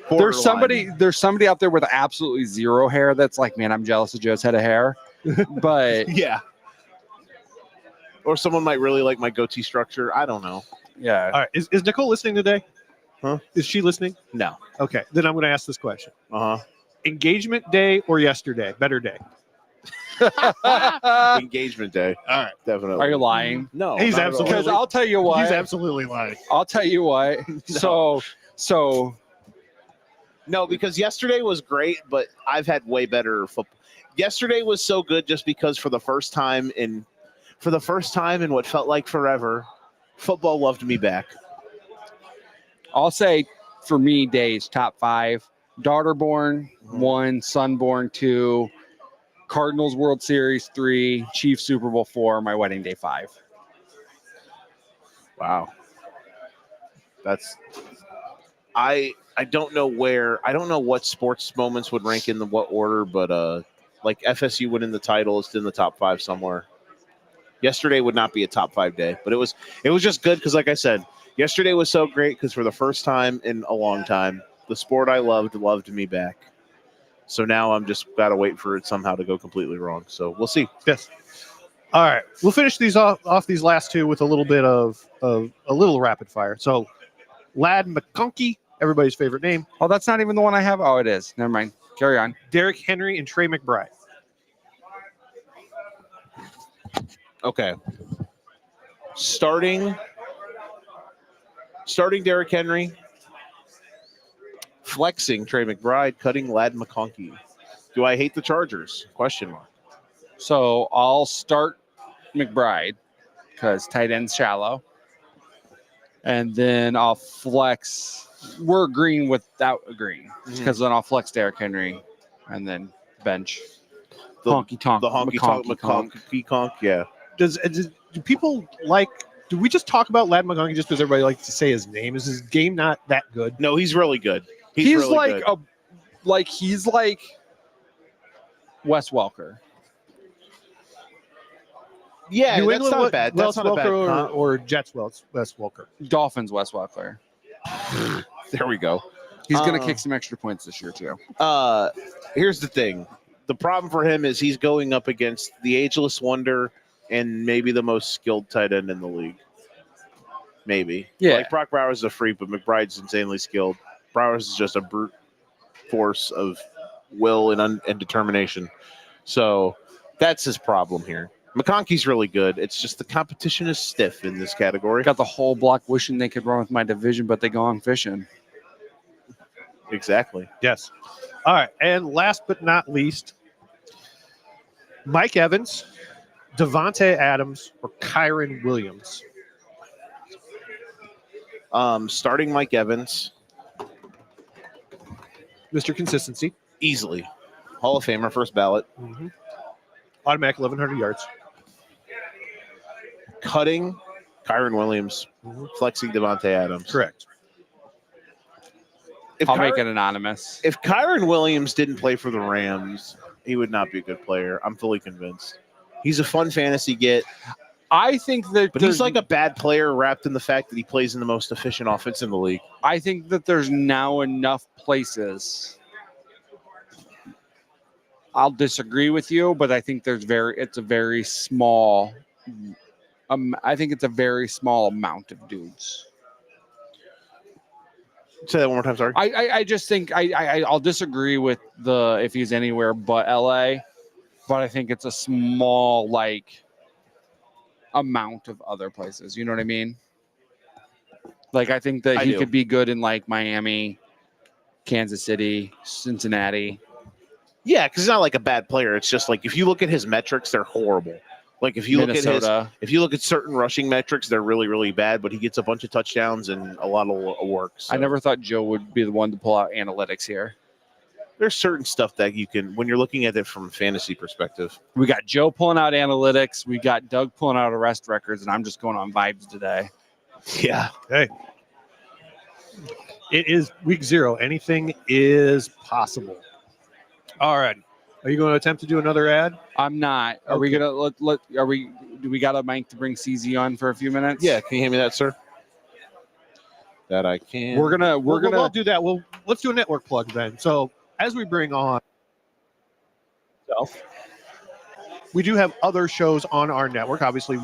There's somebody out there with absolutely zero hair that's like, man, I'm jealous of Joe's head of hair. But Yeah. Or someone might really like my goatee structure. I don't know. yeah. All right. Is Nicole listening today? Huh? Is she listening? No. Okay. Then I'm going to ask this question: Uh-huh. engagement day or yesterday? Better day. Engagement day. All right. Definitely. Are you lying? No. He's not at all. absolutely- Because I'll tell you what. He's absolutely lying. I'll tell you what. So No, because yesterday was great, but I've had way better football. Yesterday was so good just because for the first time in what felt like forever, football loved me back. I'll say for me, days top 5. daughter born 1, son born 2, Cardinals World Series 3, Chiefs Super Bowl 4, my wedding day 5. Wow. That's I don't know what sports moments would rank in what order, but like FSU winning the title, it's in the top 5 somewhere. Yesterday would not be a top 5 day, but it was just good because, like I said, yesterday was so great because for the first time in a long time, the sport I loved me back. So now I'm just got to wait for it somehow to go completely wrong. So we'll see. Yes. All right. We'll finish these off these last two with a little bit of a little rapid fire. So, Ladd McConkey, everybody's favorite name. Oh, that's not even the one I have. Oh, it is. Never mind. Carry on. Derrick Henry and Trey McBride. Okay. Starting Derrick Henry, flexing Trey McBride, cutting Ladd McConkey. Do I hate the Chargers? Question mark. So I'll start McBride because tight end's shallow. And then I'll flex. We're agreeing without agreeing because then I'll flex Derrick Henry and then bench. The Honky tonk. The honky tonk McConkey conk. Yeah. Do people like? Do we just talk about Ladd McConkey just because everybody likes to say his name? Is his game not that good? No, he's really good. He's really like good. he's like Wes Welker. Yeah, New that's England, not bad. Wes That's not a bad Welker comp. or Jets Wes Welker. Dolphins Wes Welker. There we go. He's going to kick some extra points this year too. Here's the thing. The problem for him is he's going up against the ageless wonder and maybe the most skilled tight end in the league. Maybe. Yeah. Like Brock Bowers is a freak, but McBride's insanely skilled. Bowers is just a brute force of will and determination. So that's his problem here. McConkey's really good. It's just the competition is stiff in this category. Got the whole block wishing they could run with my division, but they go on fishing. Exactly. Yes. All right. And last but not least, Mike Evans, Devontae Adams, or Kyron Williams. Starting Mike Evans. Mr. Consistency. Easily. Hall of Famer, first ballot. Mm-hmm. Automatic 1,100 yards. Cutting Kyron Williams. Flexing Devontae Adams. Correct. I'll make it anonymous. If Kyron Williams didn't play for the Rams, he would not be a good player. I'm fully convinced. He's a fun fantasy get. I think that But he's like a bad player wrapped in the fact that he plays in the most efficient offense in the league. I think that there's now enough places. I'll disagree with you, but I think it's a very small. I think it's a very small amount of dudes. Say that one more time, sorry. I just think I'll disagree with if he's anywhere but LA, but I think it's a small amount of other places. You know what I mean? Like I think that he could be good in Miami, Kansas City, Cincinnati. Yeah, because he's not like a bad player. It's just like if you look at his metrics, they're horrible. Like if you look at certain rushing metrics, they're really, really bad. But he gets a bunch of touchdowns and a lot of work. So. I never thought Joe would be the one to pull out analytics here. There's certain stuff that you can, when you're looking at it from a fantasy perspective. We got Joe pulling out analytics. We got Doug pulling out arrest records, and I'm just going on vibes today. Yeah. Hey. It is week 0. Anything is possible. All right. Are you going to attempt to do another ad? I'm not. Are we gonna do we got a mic to bring CZ on for a few minutes? Yeah, can you hand me that, sir? That I can. We're gonna We'll do that. Let's do a network plug then. So as we bring on we do have other shows on our network. Obviously,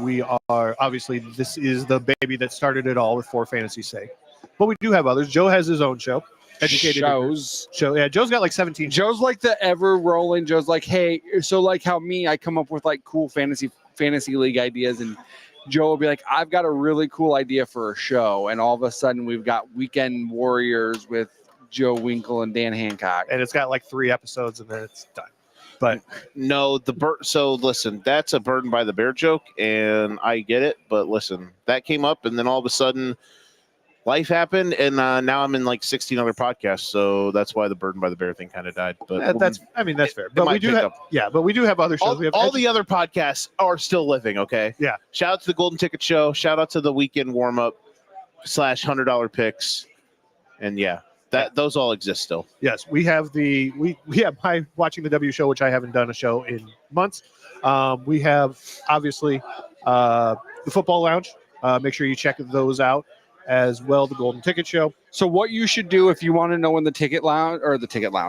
this is the baby that started it all with For Fantasy's Sake. But we do have others. Joe has his own show. Show. Yeah, Joe's got 17. Joe's like the ever rolling. Joe's like, hey, so like how I come up with cool fantasy league ideas, and Joe will be like, I've got a really cool idea for a show, and all of a sudden we've got Weekend Warriors with Joe Winkle and Dan Hancock, and it's got 3 episodes, and then it's done. But no, so listen, that's a Burden by the Bear joke, and I get it. But listen, that came up, and then all of a sudden, life happened, and now I'm in like 16 other podcasts, so that's why the Burden by the Bear thing kind of died. But That's fair. But might we do pick have, up. but we do have other shows. We have all the other podcasts are still living. Okay. Yeah. Shout out to the Golden Ticket Show. Shout out to the weekend warm up / $100 picks, and those all exist still. Yes, we have we have my Watching the W show, which I haven't done a show in months. We have obviously the Football Lounge. Make sure you check those out as well. The Golden Ticket Show. So what you should do if you want to know when the ticket lounge,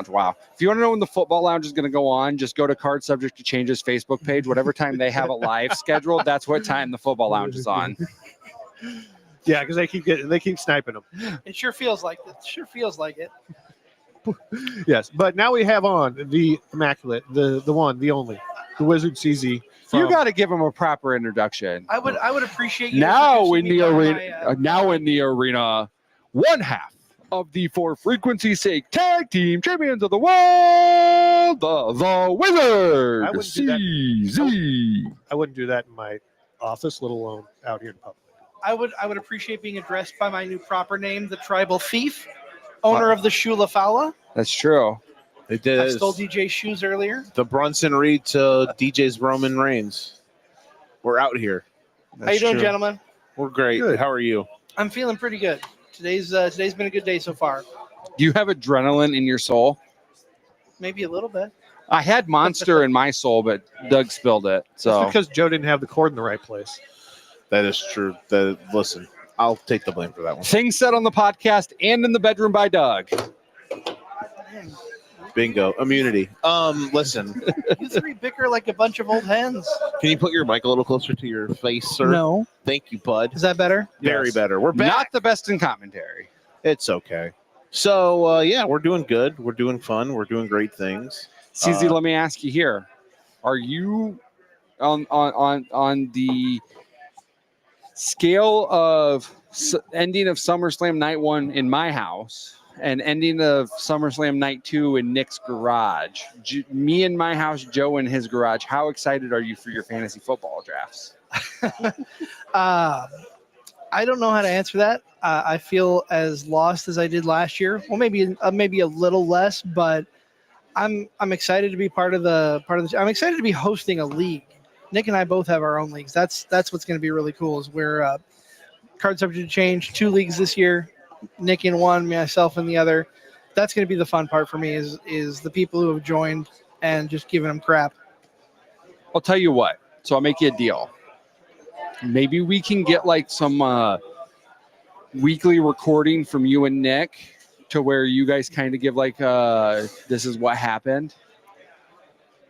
wow. If you want to know when the Football Lounge is going to go on, just go to Card Subject to Change's Facebook page. Whatever time they have it live scheduled, that's what time the Football Lounge is on. Yeah, because they keep sniping them. It sure feels like it. Yes, but now we have on the immaculate, the one, the only, the Wizard CZ. You got to give him a proper introduction. I would appreciate you Now in introducing the me by arena, now in the arena, one half of the For Frequency's Sake Tag Team Champions of the World, the Wizard CZ. I wouldn't do that in my office, let alone out here in public. I would appreciate being addressed by my new proper name, the Tribal Thief, owner of the Shula Fowla. That's true. It did. I stole DJ's shoes earlier. The Brunson Reed to DJ's Roman Reigns. We're out here. How you doing, gentlemen? We're great. Good. How are you? I'm feeling pretty good. Today's been a good day so far. Do you have adrenaline in your soul? Maybe a little bit. I had Monster in my soul, but Doug spilled it. So That's because Joe didn't have the cord in the right place. That is true. Listen, I'll take the blame for that one. things said on the podcast and in the bedroom by Doug. Bingo. Immunity. Listen, You three bicker like a bunch of old hens. can you put your mic a little closer to your face, sir? No. Thank you, bud. Is that better? Very Yes. better. We're back. Not the best in commentary. It's okay. So, we're doing good. We're doing fun. We're doing great things. CZ, let me ask you here: are you on the scale of ending of SummerSlam Night 1 in my house and ending of SummerSlam Night 2 in Nick's garage? Me in my house, Joe in his garage. How excited are you for your fantasy football drafts? I don't know how to answer that. I feel as lost as I did last year. Well, maybe a little less, but I'm excited to be part of the. I'm excited to be hosting a league. Nick and I both have our own leagues. That's what's going to be really cool. Is we're Card Subject to Change, 2 leagues this year. Nick in one, myself in the other. That's going to be the fun part for me. Is the people who have joined and just giving them crap. I'll tell you what. So I'll make you a deal. Maybe we can get like some weekly recording from you and Nick to where you guys kind of give like this is what happened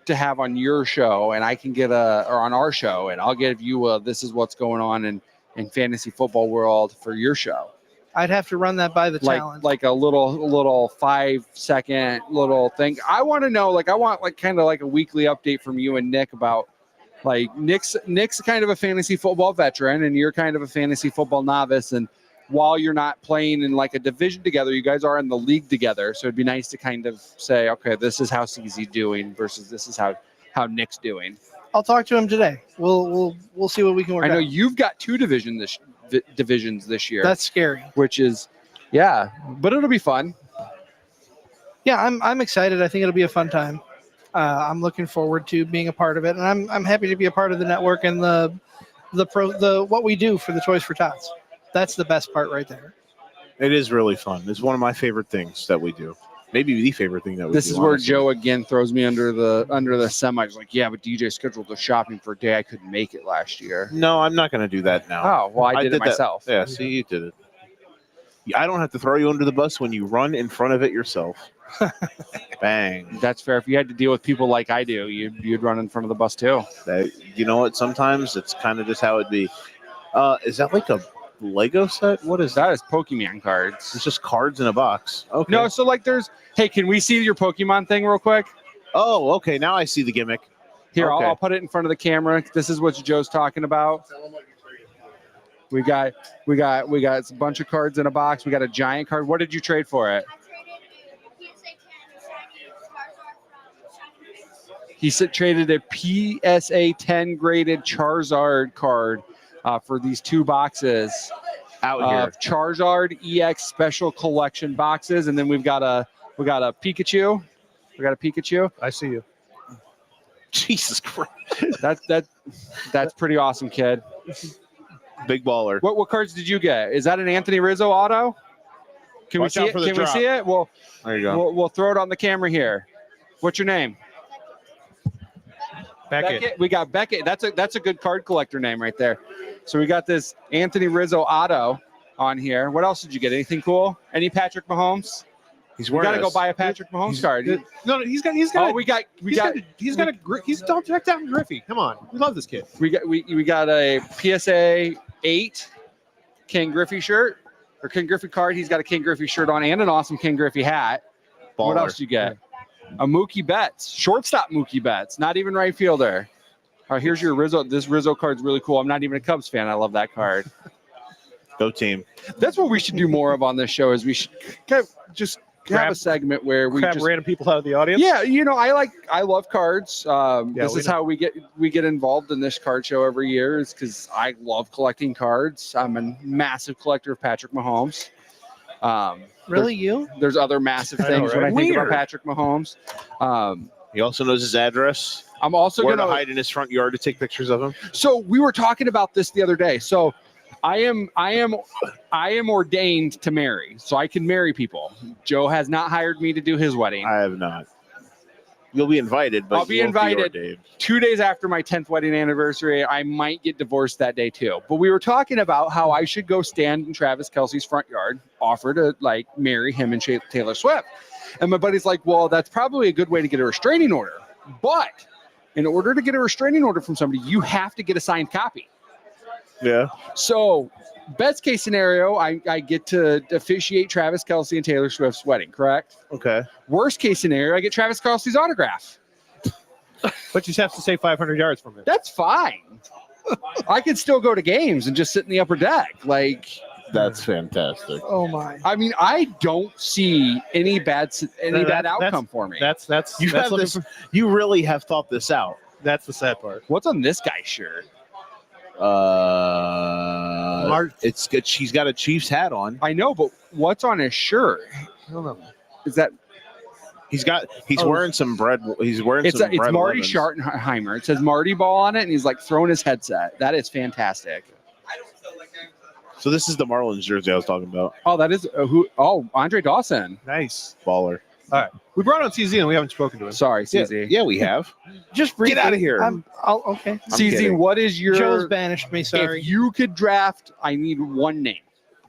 to have on your show, and I can get or on our show, and I'll give you this is what's going on in fantasy football world for your show. I'd have to run that by the talent. Like a little 5-second little thing. I want to know, I want kind of like a weekly update from you and Nick about Nick's kind of a fantasy football veteran and you're kind of a fantasy football novice. And while you're not playing in like a division together, you guys are in the league together. So it'd be nice to kind of say, okay, this is how CZ's doing versus this is how Nick's doing. I'll talk to him today. We'll see what we can work out. I know you've got 2 divisions this year. That's scary. Which is, yeah, but it'll be fun. Yeah, I'm excited. I think it'll be a fun time. I'm looking forward to being a part of it, and I'm happy to be a part of the network and the what we do for the Toys for Tots. That's the best part right there. It is really fun. It's one of my favorite things that we do. Maybe the favorite thing that we do. This is where honestly. Joe again throws me under the semi. He's like, yeah, but DJ scheduled the shopping for a day I couldn't make it last year. No, I'm not going to do that now. Oh, well, I did it that. myself. Yeah, see, you did it. I don't have to throw you under the bus when you run in front of it yourself. Bang. That's fair. If you had to deal with people like I do, you'd run in front of the bus too. You know what? Sometimes it's kind of just how it'd be. Is that like a Lego set? What is that? That is Pokemon cards. It's just cards in a box. Okay. No, so hey, can we see your Pokemon thing real quick? Oh, okay. Now I see the gimmick. Here, Okay. I'll put it in front of the camera. This is what Joe's talking about. We got a bunch of cards in a box. We got a giant card. What did you trade for it? He traded a PSA 10 graded Charizard card for these 2 boxes. Out here. Charizard EX special collection boxes, and then we got a Pikachu. We got a Pikachu. I see you. Jesus Christ. That's pretty awesome, kid. Big baller. What cards did you get? Is that an Anthony Rizzo auto? Can Watch we see out it? for the Can drop. we see it? Well, There you go. we'll throw it on the camera here. What's your name? Beckett. We got Beckett. That's a good card collector name right there. So we got this Anthony Rizzo auto on here. What else did you get? Anything cool? Any Patrick Mahomes? He's We wearing gotta go buy a Patrick Mahomes card. No, he's got. Oh, He's all checked out in Griffey. Come on, we love this kid. we got a PSA 8 King Griffey shirt or King Griffey card. He's got a King Griffey shirt on and an awesome King Griffey hat. Baller. What else you get? A Mookie Betts, shortstop Mookie Betts, not even right fielder. All right, here's your Rizzo. This Rizzo card's really cool. I'm not even a Cubs fan. I love that card. Go team. That's what we should do more of on this show. Is we should just have Grab- a segment where we Grab just random people out of the audience. yeah, I love cards. This we is know. how we get involved in this card show every year. Is because I love collecting cards. I'm a massive collector of Patrick Mahomes. Really, you? There's other massive I know, things when I right? think about Weird. Patrick Mahomes. He also knows his address. I'm also Where to gonna hide in his front yard to take pictures of him. So we were talking about this the other day. So I am ordained to marry, so I can marry people. Joe has not hired me to do his wedding. I have not. You'll be invited, but I'll be you won't invited. ordained. 2 days after my 10th wedding anniversary, I might get divorced that day too. But we were talking about how I should go stand in Travis Kelce's front yard, offer to like marry him and Taylor Swift. And my buddy's like, well, that's probably a good way to get a restraining order. But in order to get a restraining order from somebody, you have to get a signed copy. Yeah. So best case scenario, I get to officiate Travis Kelce and Taylor Swift's wedding, correct? Okay. Worst case scenario, I get Travis Kelce's autograph. But you just have to stay 500 yards from him. That's fine. I could still go to games and just sit in the upper deck. Like, That's fantastic. Oh my! I mean, I don't see any bad outcome for me. That's You that's have looking this. for- You really have thought this out. that's the sad part. What's on this guy's shirt? It's good. She's got a Chiefs hat on. I know, but what's on his shirt? I don't know. Is that He's Oh. wearing some bread. He's wearing it's some. it's Bread Marty 11s. Schottenheimer. It says Marty Ball on it, and he's like throwing his headset. That is fantastic. So this is the Marlins jersey I was talking about. Oh, that is who? Oh, Andre Dawson. Nice. Baller. We brought on CZ and we haven't spoken to him. Sorry, CZ. Yeah, we have. Just briefly, Get outta here. Okay. I'm CZ, kidding. what is your? Joe's banished me. Sorry. If you could draft, I need one name.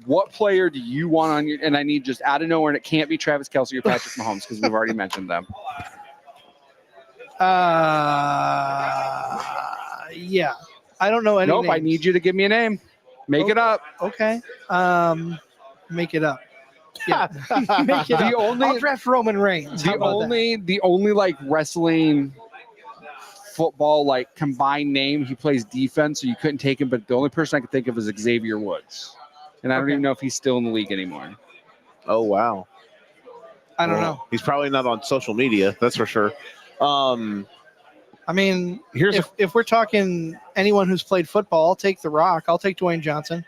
What player do you want on your? And I need just out of nowhere, and it can't be Travis Kelce or Patrick Mahomes because we've already mentioned them. Yeah. I don't know any. Nope, I names. need you to give me a name. Make it up. Okay. Make it up. Yeah. Make it The up. only- I'll draft Roman Reigns. How The about only like wrestling, football like combined name. He plays defense, so you couldn't take him. But the only person I could think of is Xavier Woods, and I don't Okay. even know if he's still in the league anymore. Oh wow. that? I don't know. He's probably not on social media. That's for sure. I mean, Here's if we're talking anyone who's played football, I'll take The Rock. I'll take Dwayne Johnson.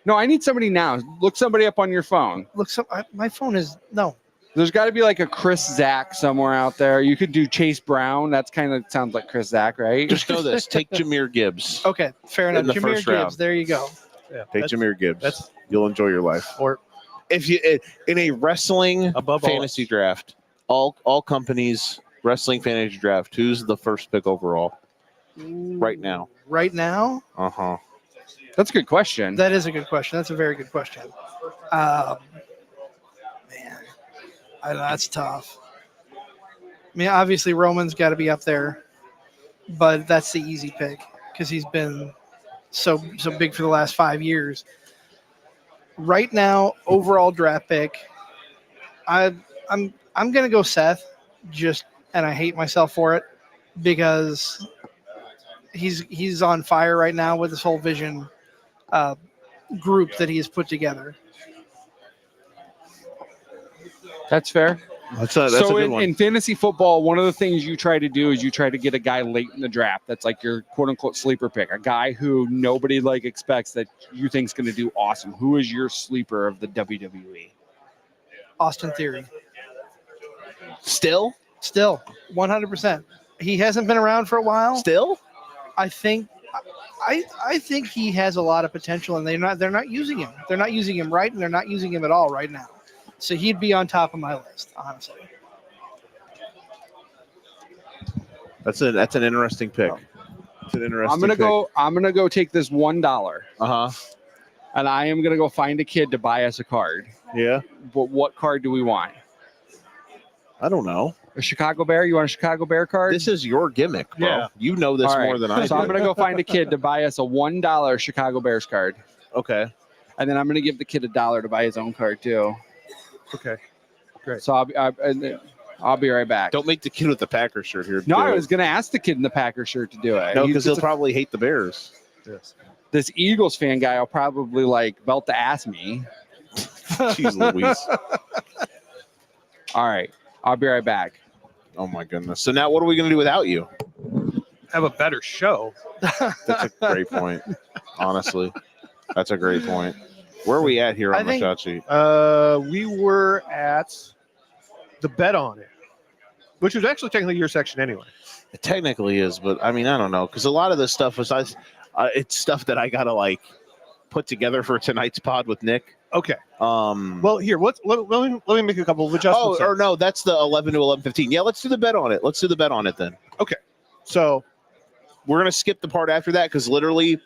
No, I need somebody now. Look somebody up on your phone. Look, my phone is no. There's got to be like a Chris Zach somewhere out there. You could do Chase Brown. That's kind of sounds like Chris Zach, right? just know this. Take Jameer Gibbs. Okay, fair enough. In the Jameer first Gibbs. round. There you go. Yeah, Take Jameer Gibbs. that's- You'll enjoy your life. Or If you in a wrestling Above all fantasy draft, all companies wrestling fantasy draft, who's the first pick overall right now? Right now, Uh-huh. That's a good question. that is a good question. That's a very good question. Man, that's tough. I mean, obviously Roman's got to be up there, but that's the easy pick because he's been so big for the last 5 years. Right now, overall draft pick, I'm gonna go Seth. And I hate myself for it because he's on fire right now with this whole Vision group that he has put together. That's fair. That's a So good one. in fantasy football, one of the things you try to do is you try to get a guy late in the draft. That's like your quote unquote sleeper pick, a guy who nobody like expects that you think is going to do awesome. Who is your sleeper of the WWE? Austin Theory. Still? 100%. He hasn't been around for a while. Still? I think he has a lot of potential, and they're not using him. They're not using him right, and they're not using him at all right now. So he'd be on top of my list, honestly. That's an interesting pick. It's an interesting I'm gonna go take this $1. Uh-huh. And I am gonna go find a kid to buy us a card. Yeah. But what card do we want? I don't know. A Chicago Bear? You want a Chicago Bear card? This is your gimmick, bro. Yeah. You know this All right. more than I do. So I'm gonna go find a kid to buy us a $1 Chicago Bears card. Okay. And then I'm gonna give the kid $1 to buy his own card too. Okay. Great. So I'll be right back. Don't make the kid with the Packers shirt here. No, do I it. was gonna ask the kid in the Packers shirt to do it. No, because he'll probably hate the Bears. Yes. This Eagles fan guy will probably like belt to ass me. Jeez Louise. All right, I'll be right back. Oh my goodness. So now what are we gonna do without you? Have a better show. That's a great point. Honestly. That's a great point. Where are we at here on the shot sheet? We were at the bet on it, which was actually technically your section anyway. It technically is, but I mean, I don't know, because a lot of this stuff was it's stuff that I gotta like put together for tonight's pod with Nick. Okay. Well, Here, let me make a couple of adjustments. or no, that's the 11 to 11:15. Yeah, let's do the bet on it. Let's do the bet on it then. Okay. So we're gonna skip the part after that because literally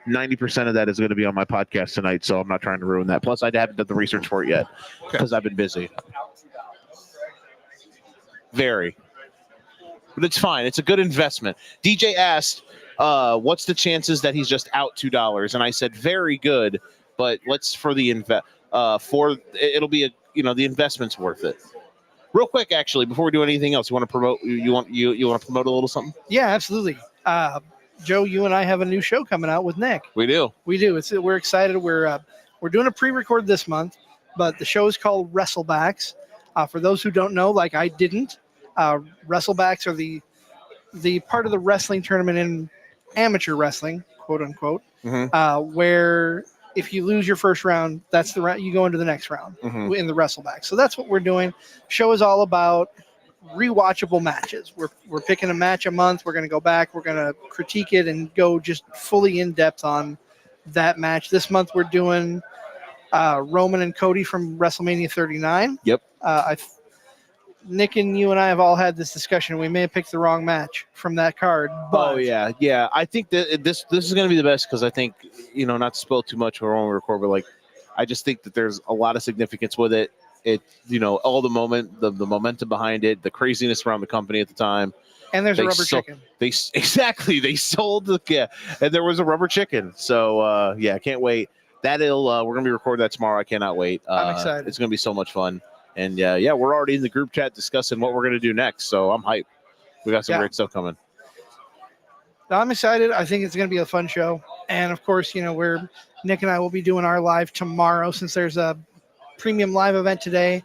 90% of that is going to be on my podcast tonight, so I'm not trying to ruin that. Plus, I haven't done the research for it yet because I've been busy. Very. But it's fine. It's a good investment. DJ asked, what's the chances that he's just out $2? And I said, very good, but let's for the it'll be the investment's worth it. Real quick, actually, before we do anything else, you want to promote? You want to promote a little something? Yeah, absolutely. Joe, you and I have a new show coming out with Nick. We do. We're excited. We're doing a pre-record this month, but the show is called Wrestlebacks. For those who don't know, like I didn't, Wrestlebacks are the part of the wrestling tournament in amateur wrestling, quote unquote, where if you lose your first round, that's the round you go into the next round in the Wrestlebacks. So that's what we're doing. Show is all about rewatchable matches. We're picking a match a month. We're going to go back. We're going to critique it and go just fully in depth on that match. This month we're doing Roman and Cody from WrestleMania 39. Yep. Nick and you and I have all had this discussion. We may have picked the wrong match from that card. But yeah. I think that this is going to be the best because I think not to spoil too much when we record, but like I just think that there's a lot of significance with it. It all the momentum behind it, the craziness around the company at the time, and there's a rubber chicken. They sold and there was a rubber chicken. So I can't wait. We're gonna be recording that tomorrow. I cannot wait. I'm excited. It's gonna be so much fun. And we're already in the group chat discussing what we're gonna do next. So I'm hyped. We got some great stuff coming. I'm excited. I think it's gonna be a fun show. And of course, Nick and I will be doing our live tomorrow since there's a premium live event today.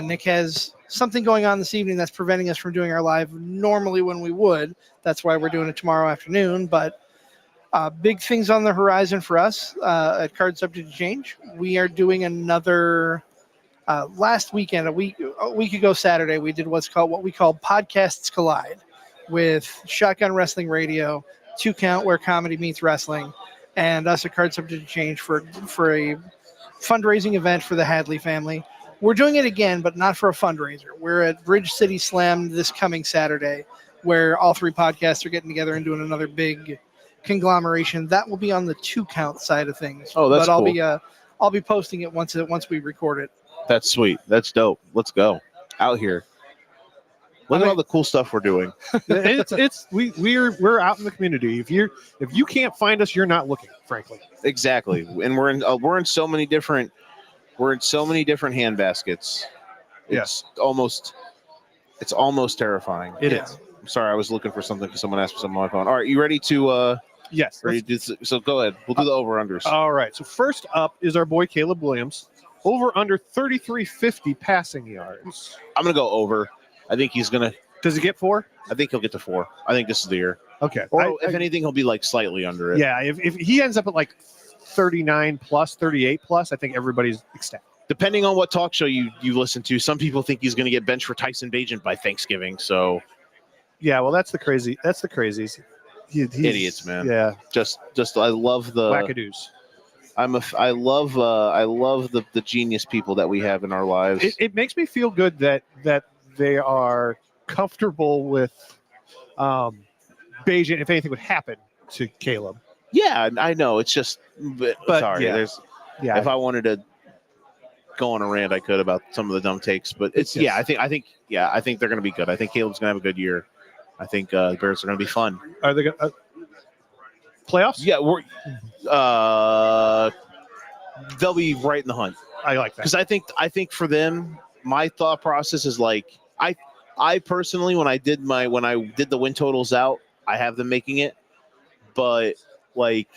Nick has something going on this evening that's preventing us from doing our live normally when we would. That's why we're doing it tomorrow afternoon. But big things on the horizon for us at Card Subject to Change. We are doing another last weekend, a week ago Saturday, we did what we call Podcasts Collide with Shotgun Wrestling Radio, 2 Count, where comedy meets wrestling, and us at Card Subject to Change for a fundraising event for the Hadley family. We're doing it again, but not for a fundraiser. We're at Bridge City Slam this coming Saturday, where all 3 podcasts are getting together and doing another big conglomeration. That will be on the 2 Count side of things. Oh, that's cool. But I'll be posting it once we record it. That's sweet. That's dope. Let's go out here. Look at all the cool stuff we're doing. We're out in the community. If you can't find us, you're not looking, frankly. Exactly. And we're in so many different hand baskets. It's almost terrifying. It is. I'm sorry, I was looking for something because someone asked for something on my phone. All right, you ready to yes. Ready to do, so go ahead. We'll do the over-unders. All right. So first up is our boy Caleb Williams. Over under 3350 passing yards. I'm gonna go over. I think he's gonna. Does he get 4? I think he'll get to 4. I think this is the year. Okay. Or if anything, he'll be like slightly under it. Yeah, if he ends up at like 39 plus, 38 plus, I think everybody's ecstatic. Depending on what talk show you listen to, some people think he's going to get benched for Tyson Bagent by Thanksgiving. So, yeah, well, that's the crazies. He's, idiots, man. Yeah, just I love the wackadoos. I love the genius people that we have in our lives. It makes me feel good that they are comfortable with Bagent if anything would happen to Caleb. Yeah, I know. It's just, but sorry. Yeah. If I wanted to go on a rant, I could about some of the dumb takes. But it's Yes. I think they're going to be good. I think Caleb's going to have a good year. I think the Bears are going to be fun. Are they going to playoffs? Yeah, they'll be right in the hunt. I like that Because I think for them, my thought process is like I personally when I did the win totals out, I have them making it, but like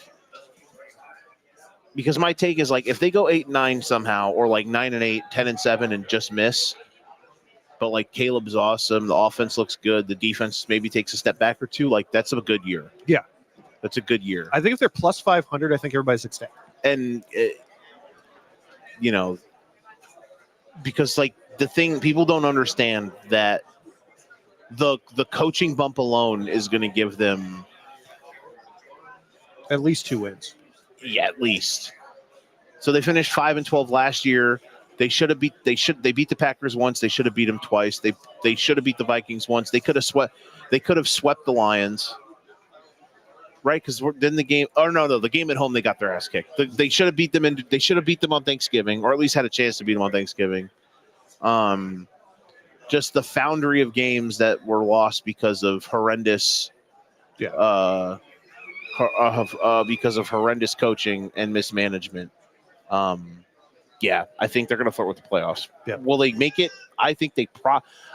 because my take is like if they go 8-9 somehow or like 9-8, 10-7 and just miss, but like Caleb's awesome, the offense looks good, the defense maybe takes a step back or two, like that's a good year. Yeah, that's a good year. I think if they're plus 500, I think everybody's ecstatic. And because like the thing people don't understand that the coaching bump alone is going to give them at least 2 wins. Yeah, at least. So they finished 5-12 last year. They beat the Packers once. They should have beat them twice. They should have beat the Vikings once. They could have swept the Lions. Right? Because then the game. Oh no, the game at home they got their ass kicked. They should have beat them they should have beat them on Thanksgiving, or at least had a chance to beat them on Thanksgiving. Just the foundry of games that were lost because of horrendous. Yeah. Because of horrendous coaching and mismanagement. Yeah, I think they're going to flirt with the playoffs. Yeah. Will they make it? I think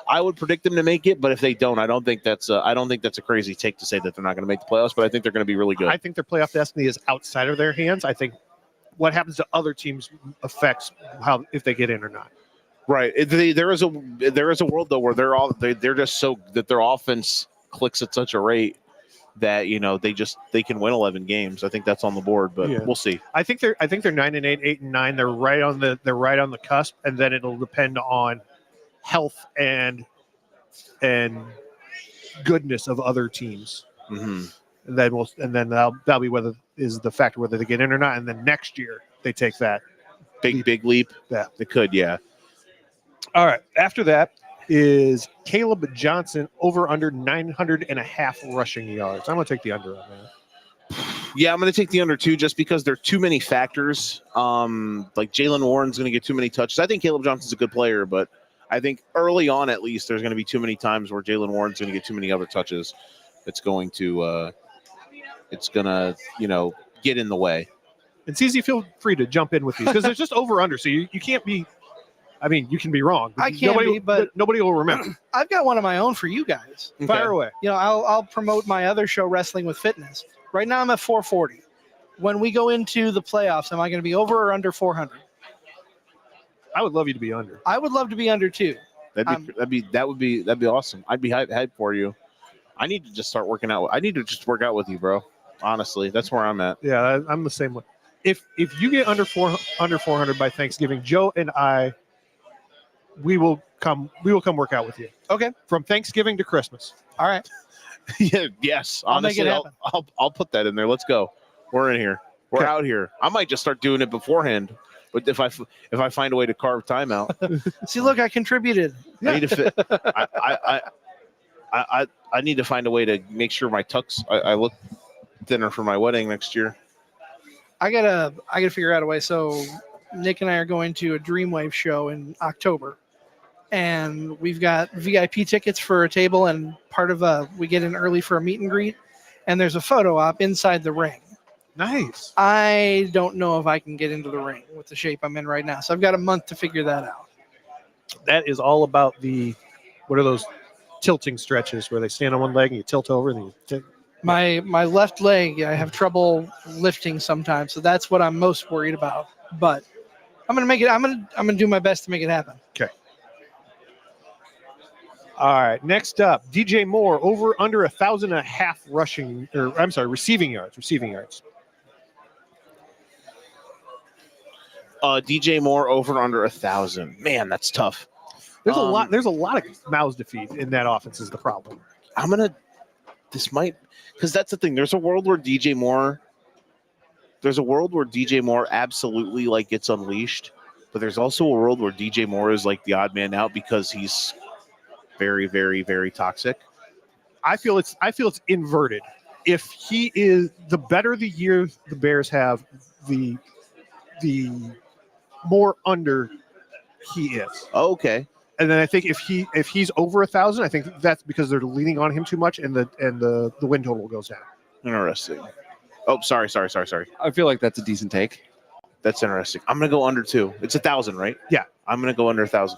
I would predict them to make it, but if they don't, I don't think that's a crazy take to say that they're not going to make the playoffs. But I think they're going to be really good. I think their playoff destiny is outside of their hands. I think what happens to other teams affects how if they get in or not. Right. There is a world though where they're just so that their offense clicks at such a rate that they can win 11 games. I think that's on the board, but we'll see. I think they're 9-8, 8-9. They're right on the cusp, and then it'll depend on health and goodness of other teams. Mm-hmm. And then that'll be whether is the factor whether they get in or not. And then next year they take that big leap. Yeah, they could. Yeah. All right. After that is Caleb Johnson over under 900.5 rushing yards. I'm going to take the under on that. Yeah, I'm going to take the under too, just because there are too many factors. Like Jalen Warren's going to get too many touches. I think Caleb Johnson's a good player, but I think early on at least there's going to be too many times where Jalen Warren's going to get too many other touches. It's going to get in the way. And CZ, feel free to jump in with these because there's just over under, so you can't be. I mean, you can be wrong. I can't but nobody will remember. I've got one of my own for you guys. Okay. Fire away. I'll promote my other show, Wrestling with Fitness. Right now, I'm at 440. When we go into the playoffs, am I going to be over or under 400? I would love you to be under. I would love to be under too. That'd be awesome. I'd be hyped for you. I need to just start working out. I need to just work out with you, bro. Honestly, that's where I'm at. Yeah, I'm the same way. If you get under 400 by Thanksgiving, Joe and I. We will come work out with you. Okay. From Thanksgiving to Christmas. All right. Yeah. Yes. Honestly, I'll put that in there. Let's go. We're in here. We're out here. I might just start doing it beforehand. But if I find a way to carve time out. See, look, I contributed. I need to fit. I need to find a way to make sure my tux. I look thinner for my wedding next year. I gotta figure out a way. So Nick and I are going to a Dreamwave show in October. And we've got VIP tickets for a table, and part of we get in early for a meet and greet, and there's a photo op inside the ring. Nice. I don't know if I can get into the ring with the shape I'm in right now, so I've got a month to figure that out. That is all about what are those tilting stretches where they stand on one leg and you tilt over and you my left leg, I have trouble lifting sometimes, so that's what I'm most worried about. But I'm gonna make it. I'm gonna do my best to make it happen. Okay. All right. Next up, DJ Moore over under 1,500 rushing, or I'm sorry, receiving yards. Receiving yards. DJ Moore over under 1,000. Man, that's tough. There's a lot. There's a lot of mouths to feed in that offense. Is the problem? This might, because that's the thing. There's a world where DJ Moore absolutely like gets unleashed, but there's also a world where DJ Moore is like the odd man out because he's very, very, very toxic. I feel it's inverted. If he is, the better the year the Bears have, the more under he is. Okay. And then I think if he's over 1,000, I think that's because they're leaning on him too much, and the win total goes down. Interesting. Oh, sorry. I feel like that's a decent take. That's interesting. I'm gonna go under 2. It's 1,000, right? Yeah. I'm gonna go under 1,000.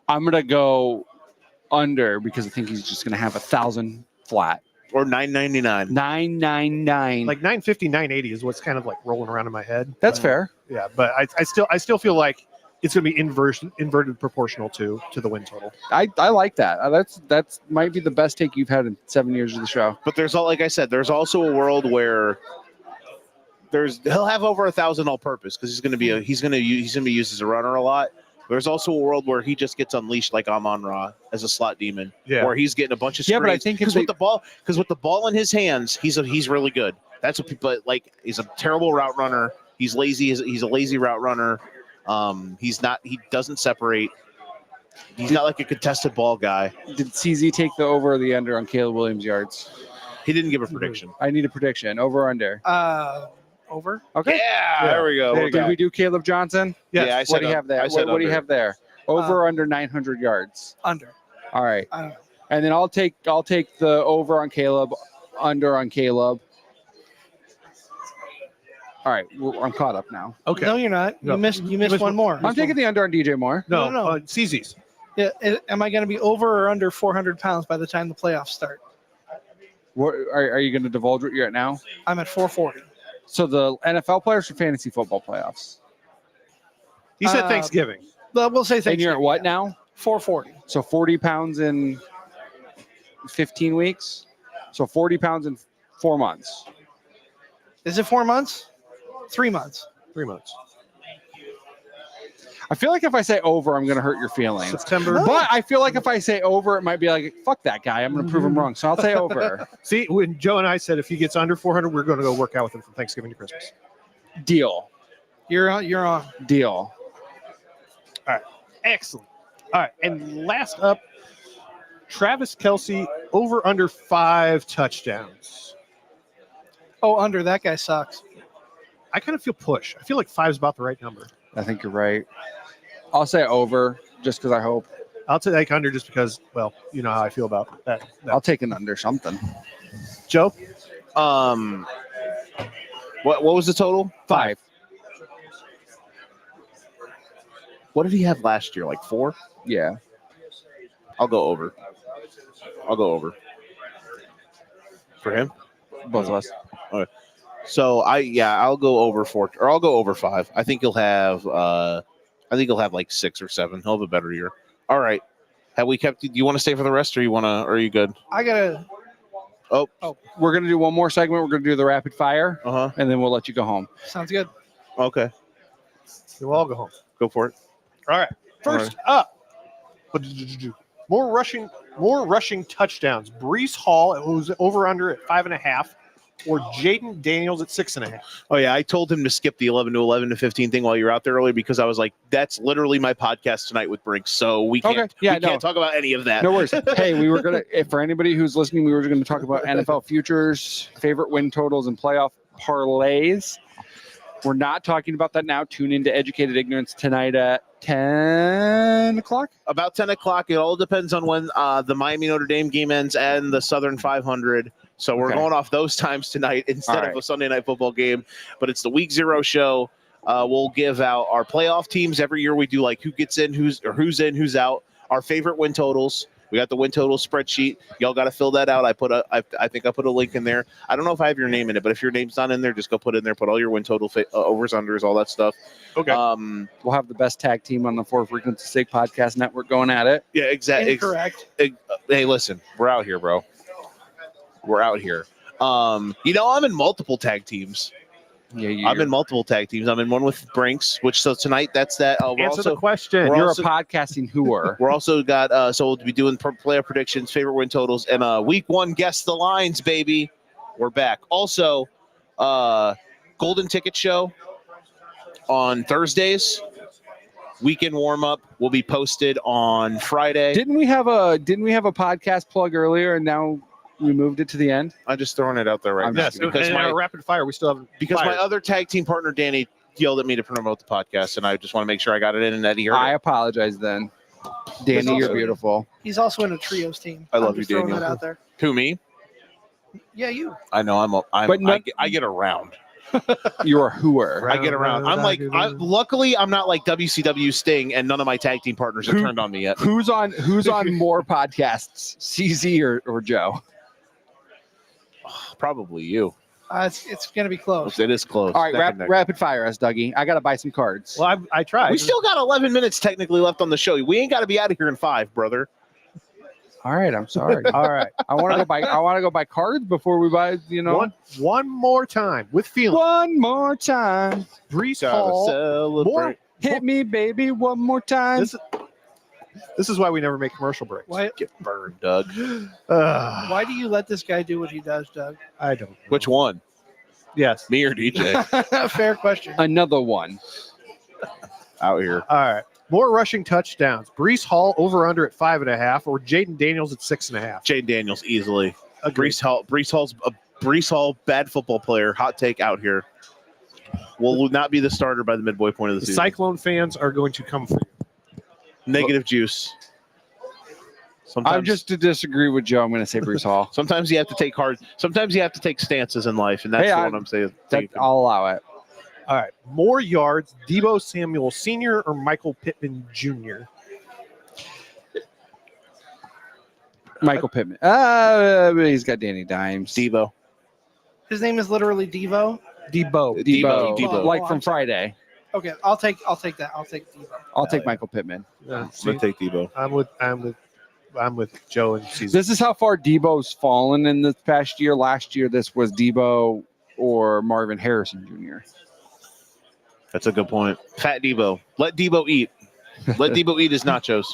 I'm gonna go under because I think he's just gonna have 1,000 flat. Or 999. 999. Like 950, 980 is what's kind of like rolling around in my head. That's fair. Yeah, but I still feel like it's going to be inverted proportional to the win total. I like that. That's might be the best take you've had in 7 years of the show. But there's like I said, there's also a world where he'll have over 1,000 all purpose because he's going to be used as a runner a lot. There's also a world where he just gets unleashed like Amon-Ra as a slot demon, where he's getting a bunch of screens. Yeah, but I think with the ball in his hands, he's really good. That's what people like. He's a terrible route runner. He's lazy. He's a lazy route runner. He doesn't separate. He's not like a contested ball guy. Did CZ take the over or the under on Caleb Williams yards? He didn't give a prediction. I need a prediction. Over or under? Over. Okay. Yeah, there we go. Did we do Caleb Johnson? Yeah, I said what do you have there? What do you have there? Over or under 900 yards? Under. All right. I don't know. And then I'll take the over on Caleb, under on Caleb. All right, I'm caught up now. Okay. No, you're not. You missed one more. I'm taking the under on DJ Moore. No. CZ's. Yeah. Am I going to be over or under 400 pounds by the time the playoffs start? What are you going to divulge what you're at now? I'm at 440. So the NFL players or fantasy football playoffs? He said Thanksgiving. But we'll say Thanksgiving. And you're at what now? 440. So 40 pounds in 15 weeks. So 40 pounds in 4 months. Is it 4 months? 3 months. 3 months. I feel like if I say over, I'm going to hurt your feelings. September. But I feel like if I say over, it might be like, fuck that guy. I'm going to prove him wrong. So I'll say over. See, when Joe and I said if he gets under 400, we're going to go work out with him from Thanksgiving to Christmas. Deal. You're on. Deal. All right. Excellent. All right. And last up, Travis Kelce over under 5 touchdowns. Oh, under. That guy sucks. I kind of feel push. I feel like 5 is about the right number. I think you're right. I'll say over just because I hope. I'll take under just because, well, you know how I feel about that. I'll take an under something. Joe? What was the total? 5. What did he have last year? Like 4? Yeah. I'll go over. For him? Both of us. Okay. So I'll go over 4 or I'll go over 5. I think he'll have like 6 or 7. He'll have a better year. All right. Have we kept? Do you want to stay for the rest, or are you good? I gotta. Oh, We're gonna do one more segment. We're gonna do the rapid fire, and then we'll let you go home. Sounds good. okay. We'll all go home. Go for it. All right. First up, more rushing touchdowns. Breece Hall, who's over under at 5.5, or Jaden Daniels at 6.5. Oh yeah, I told him to skip the 11 to 15 thing while you're out there earlier because I was like, that's literally my podcast tonight with Brinks, so we can't can't talk about any of that. No worries. Hey, we were gonna. For anybody who's listening, we were going to talk about NFL futures, favorite win totals, and playoff parlays. We're not talking about that now. Tune into Educated Ignorance tonight at 10 o'clock. About 10 o'clock. It all depends on when the Miami Notre Dame game ends and the Southern 500. So we're going off those times tonight instead of a Sunday night football game. But it's the Week 0 show. We'll give out our playoff teams every year. We do like who gets in, who's in, who's out. Our favorite win totals. We got the win total spreadsheet. Y'all got to fill that out. I think I put a link in there. I don't know if I have your name in it, but if your name's not in there, just go put it in there. Put all your win total overs, unders, all that stuff. Okay. We'll have the best tag team on the For Frequency Sake Podcast Network going at it. Yeah, exactly. Incorrect. Hey, listen, we're out here, bro. We're out here. I'm in multiple tag teams. Yeah, I'm in multiple tag teams. I'm in one with Brinks, so tonight that's that. Answer the question. You're also- a podcasting whooer. We're also got so we'll be doing player predictions, favorite win totals, and week 1 guess the lines, baby. We're back. Also, Golden Ticket Show on Thursdays. Weekend warm up will be posted on Friday. Didn't we have a podcast plug earlier and now we moved it to the end? I'm just throwing it out there right now Yes, because and our rapid fire, we still haven't. my other tag team partner Danny yelled at me to promote the podcast, and I just want to make sure I got it in and that he heard I it. apologize then. Danny, you're beautiful. He's also in a trios team. I love I'm you, just throwing Daniel. that out there. Who, me? Yeah, you. I know I get around. You're a hooer. I get around. Luckily I'm not like WCW Sting, and none of my tag team partners have turned on me yet. Who's on more podcasts, CZ or Joe? Probably you. It's going to be close. It is close. All right, Neck and neck. rapid fire us, Dougie. I got to buy some cards. Well, I tried. We still got 11 minutes technically left on the show. We ain't got to be out of here in 5, brother. All right, I'm sorry. All right. I want to go buy cards before we buy, One more time with feeling. One more time. Brees Gotta Hall. celebrate. Hit me, baby, one more time. This is why we never make commercial breaks. Why, Get burned, Doug. why do you let this guy do what he does, Doug? I don't know. Which one? Yes. Me or DJ? Fair question. Another one. Out here. All right. More rushing touchdowns. Brees Hall over under at 5.5, or Jaden Daniels at 6.5. Jane Daniels easily. Agreed. Brees Hall, bad football player. Hot take out here. Will not be the starter by the midway point of the The season. Cyclone fans are going to come for you. Negative juice. I'm just to disagree with Joe. I'm going to say Brees Hall. Sometimes you have to take Sometimes you have to take stances in life, and that's Hey, what I'm saying. I'll allow it. All right. More yards. Debo Samuel Sr. or Michael Pittman Jr.? Michael Pittman. He's got Danny Dimes. Devo. His name is literally Devo. Debo. Like Oh, from I'm sorry. Friday. Okay, I'll take that. I'll take Devo. I'll take Michael Pittman. I'm gonna take Devo. I'm with Joe and Caesar. This is how far Debo's fallen in this past year. Last year, this was Debo or Marvin Harrison Jr. That's a good point. Fat Debo. Let Debo eat. Let Debo eat his nachos.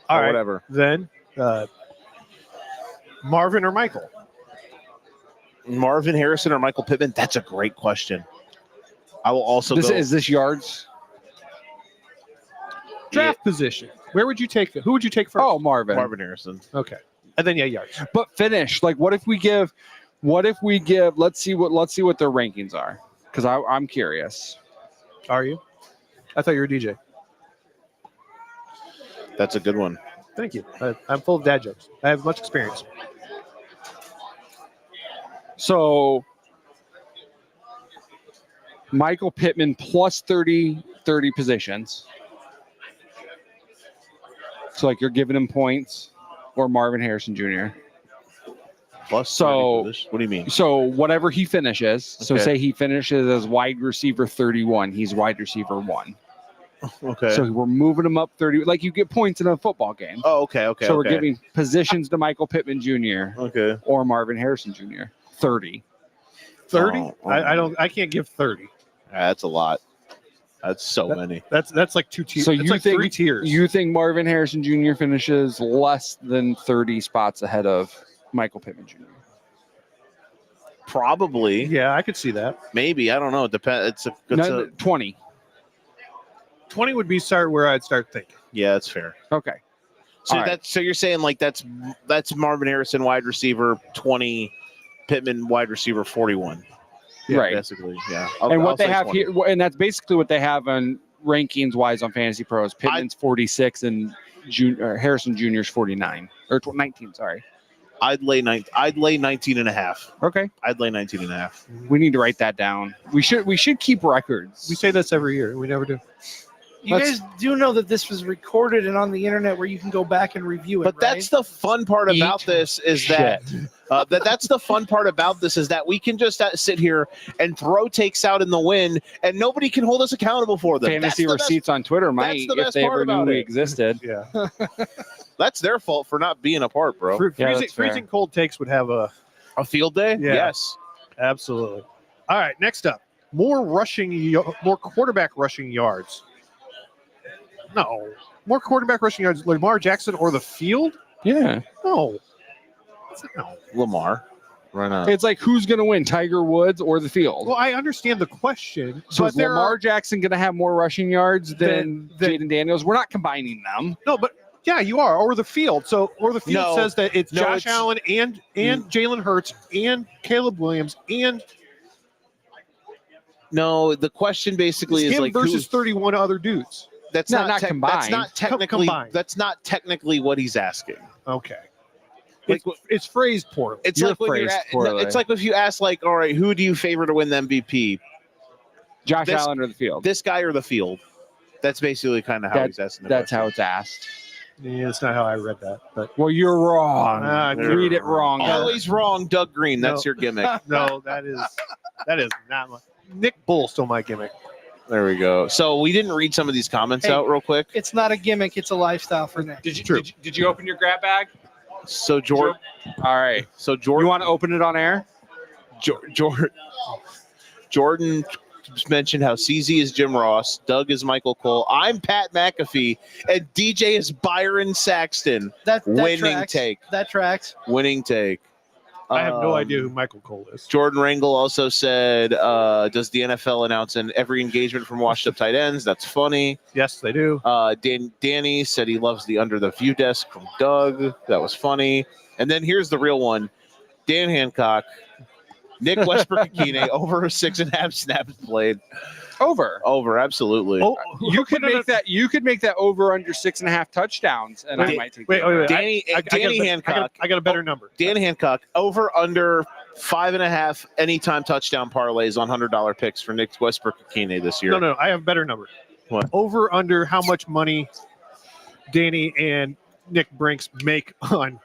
All or right. whatever. Then Marvin or Michael? Marvin Harrison or Michael Pittman? That's a great question. I will also go. Is this yards? Draft position. Where would you take? Who would you take first? Oh, Marvin. Marvin Harrison. Okay. And then yards. But finish. Like, what if we give? Let's see what their rankings are, because I'm curious. Are you? I thought you were a DJ. That's a good one. Thank you. I'm full of dad jokes. I have much experience. So Michael Pittman plus 30 positions. So like you're giving him points, or Marvin Harrison Jr. Plus. So 30 for this? What do you mean? So whatever he finishes. So Okay. say he finishes as wide receiver 31. He's wide receiver 1. Okay. So we're moving him up 30. Like you get points in a football game. Oh, okay. Okay. So okay. we're giving positions to Michael Pittman Jr. Okay. or Marvin Harrison Jr. 30. 30? Oh, I can't give 30. That's a lot. That's so many. That's like two tiers. So That's you like think 3 tiers. You think Marvin Harrison Jr. finishes less than 30 spots ahead of Michael Pittman Jr.? Probably. Yeah, I could see that. Maybe. I don't know. It depends. No, 20. 20 would be where I'd start thinking. Yeah, that's fair. Okay. So All right. so you're saying like that's Marvin Harrison wide receiver 20, Pittman wide receiver 41. Yeah, Right. Basically, yeah. And what they say have 20. here, and that's basically what they have on rankings wise on Fantasy Pros. Pittman's 46 and Harrison Jr.'s 49 or 19. Sorry. I'd lay 19 and a half. Okay. I'd lay 19 and a half. We need to write that down. We should keep records. We say this every year. We never do. You guys do know that this was recorded and on the internet where you can go back and review it, But right? that's the fun part about this is that that's the fun part about this is that we can just sit here and throw takes out in the wind and nobody can hold us accountable for them. Fantasy That's the receipts on Twitter might, that's the if best they part ever knew about we it. existed. Yeah. That's their fault for not being apart, bro. Freezing cold takes would have a field day? Yeah. Yes. absolutely. All right, next up, more quarterback rushing yards. No, more quarterback rushing yards. Lamar Jackson or the field? Yeah. No. Lamar. Right now. It's like who's going to win, Tiger Woods or the field? Well, I understand the question. So but is Lamar Jackson going to have more rushing yards than Jaden Daniels? We're not combining them. No, but yeah, you are. Or the field. So, or the field No. says that it's No, Josh it's- Allen and Jalen Hurts and Caleb Williams and No, the question basically is him like versus 31 other dudes. that's No, not not combined. That's not technically Combined. that's not technically what he's asking. Okay. Like, It's phrased poorly. It's You're like when you're phrased at, poorly. it's like if you ask like, all right, who do you favor to win the MVP? Josh This- Allen or the field? This guy or the field? That's basically kind of how he's asking. That's how it's asked. Yeah, that's not how I read that. But Well, you're wrong. Read it wrong. Always wrong, Doug Green. That's No. your gimmick. no, that is not my Nick Bull stole my gimmick. There we go. So we didn't read some of these comments Hey. out real quick. It's not a gimmick; it's a lifestyle for Nick. Did you open your grab bag? So Jordan. All right. So You Jordan. want to open it on air? Jordan mentioned how CZ is Jim Ross, Doug is Michael Cole, I'm Pat McAfee, and DJ is Byron Saxton. That Winning tracks. take. That tracks. Winning take. I have no idea who Michael Cole is. Jordan Rangel also said, does the NFL announce every engagement from washed up tight ends? That's funny. Yes, they do. Danny said he loves the under the view desk from Doug. That was funny. And then here's the real one. Dan Hancock, Nick Westbrook-Akine over 6.5 snaps played. Over, absolutely. Oh, You could make that. You could make that over under 6.5 touchdowns, and I might take. Wait. Danny Hancock. I got a better number. Dan Hancock over under 5.5 anytime touchdown parlays on $100 picks for Nick Westbrook-Akine this year. No, I have a better number. What? Over under how much money Danny and Nick Brinks make on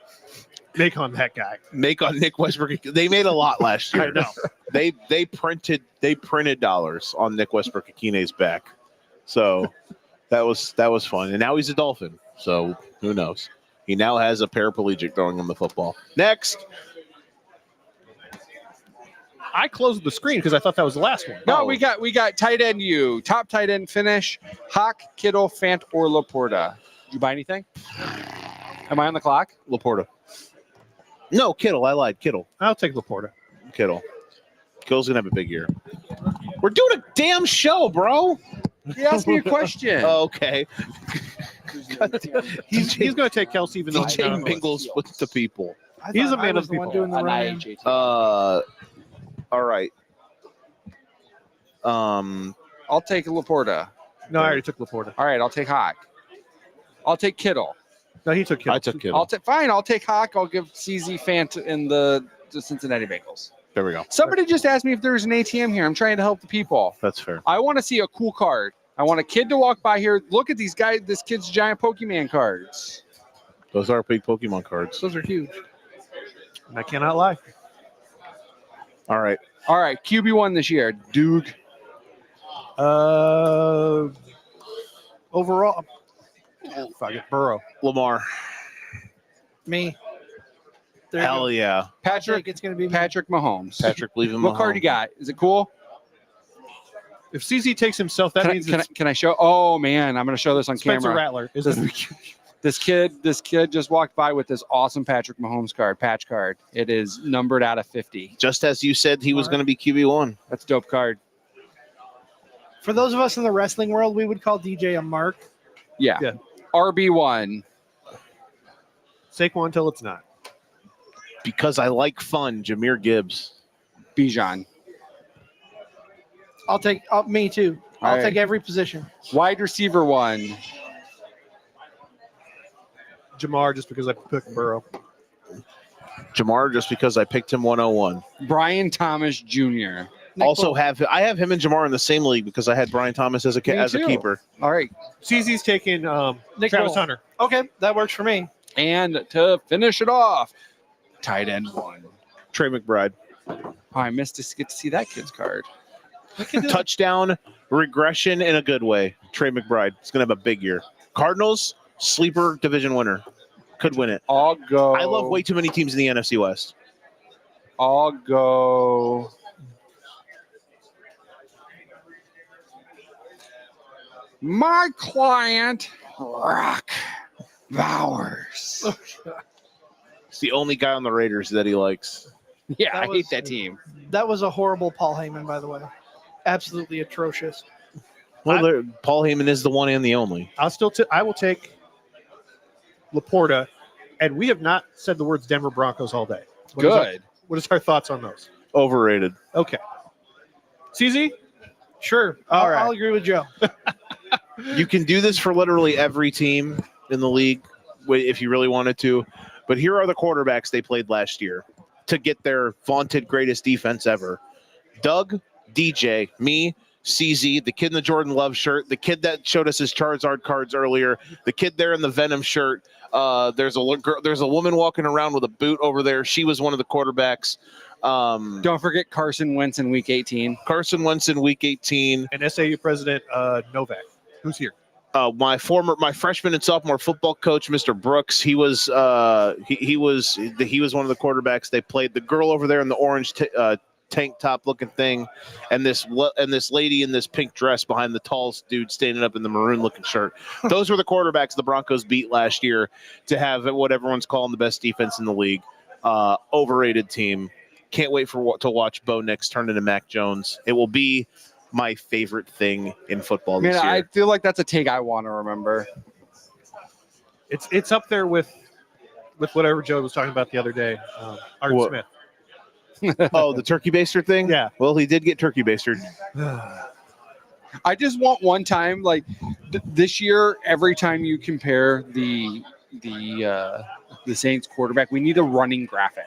that guy. Make on Nick Westbrook. They made a lot last year. I know. They printed dollars on Nick Westbrook-Akine's back. So that was fun. And now he's a Dolphin. So who knows? He now has a paraplegic throwing him the football. Next. I closed the screen because I thought that was the last one. No, we got tight end. Top tight end finish. Hawk, Kittle, Fant, or Laporta. Did you buy anything? Am I on the clock? Laporta. No, Kittle. I lied. Kittle. I'll take Laporta. Kittle's gonna have a big year. We're doing a damn show, bro. You asked me a question. Okay. He's going to take Kelsey even though he's DJ not. Mingles with the people. He's a I man was of the one people. doing the running. All right. I'll take Laporta. No, I already took Laporta. All right, I'll take Hawk. I'll take Kittle. No, he took Kittle. I took Kittle. I'll take Hawk. I'll give CZ Fant in the Cincinnati Bengals. There we go. Somebody just asked me if there's an ATM here. I'm trying to help the people. That's fair. I want to see a cool card. I want a kid to walk by here. Look at these guys. This kid's giant Pokemon cards. Those are big Pokemon cards. Those are huge. And I cannot lie. All right. All right, QB1 this year. Duke. Overall, fuck it, Burrow. Lamar. Me. There you Hell go. yeah. I think Patrick it's going to be me. Patrick Mahomes. Patrick, leave him What card you got? Is it cool? If CZ takes himself, that means it's Can I show? Oh man, I'm going to show this on Spencer camera. Rattler. Is This kid just walked by with this awesome Patrick Mahomes patch card. It is numbered out of 50. Just as you said he was going to be QB1. That's a dope card. For those of us in the wrestling world, we would call DJ a mark. Yeah. Yeah. RB1. Saquon until it's not. Because I like fun, Jahmyr Gibbs. Bijan. I'll take me too. All I'll right. take every position. Wide receiver 1. Jamar, just because I picked Burrow. Jamar, just because I picked him 101. Brian Thomas Jr. Also have him and Jamar in the same league because I had Brian Thomas as a Me too. keeper. All right. CZ's taking Nick Travis Bull. Hunter. Okay, that works for me. And to finish it off, tight end 1. Trey McBride. Oh, I missed to get to see that kid's card. Touchdown regression in a good way. Trey McBride. He's going to have a big year. Cardinals, sleeper division winner. Could win it. I'll go. I love way too many teams in the NFC West. I'll go. My client, Rock Bowers. It's the only guy on the Raiders that he likes. Yeah, That I was- hate that team. That was a horrible Paul Heyman, by the way. Absolutely atrocious. Well, Paul Heyman is the one and the only. I will take Laporta, and we have not said the words Denver Broncos all day. Good. What is our thoughts on those? Overrated. Okay. CZ? Sure. All right. I'll agree with Joe. You can do this for literally every team in the league if you really wanted to. But here are the quarterbacks they played last year to get their vaunted greatest defense ever. Doug, DJ, me, CZ, the kid in the Jordan Love shirt, the kid that showed us his Charizard cards earlier, the kid there in the Venom shirt. There's a woman walking around with a boot over there. She was one of the quarterbacks. Don't forget Carson Wentz in Week 18. Carson Wentz in Week 18. And SAU president Novak, who's here. My freshman and sophomore football coach, Mr. Brooks, he was one of the quarterbacks they played. The girl over there in the orange tank top looking thing, and this lady in this pink dress behind the tall dude standing up in the maroon looking shirt. Those were the quarterbacks the Broncos beat last year to have what everyone's calling the best defense in the league. Overrated team. Can't wait to watch Bo Nix turn into Mac Jones. It will be my favorite thing in football this year. I feel like that's a take I want to remember. It's up there with whatever Joe was talking about the other day. Art What? Smith. Oh, the turkey baster thing? Yeah. Well, he did get turkey bastered. I just want one time, like this year, every time you compare the Saints quarterback, we need a running graphic.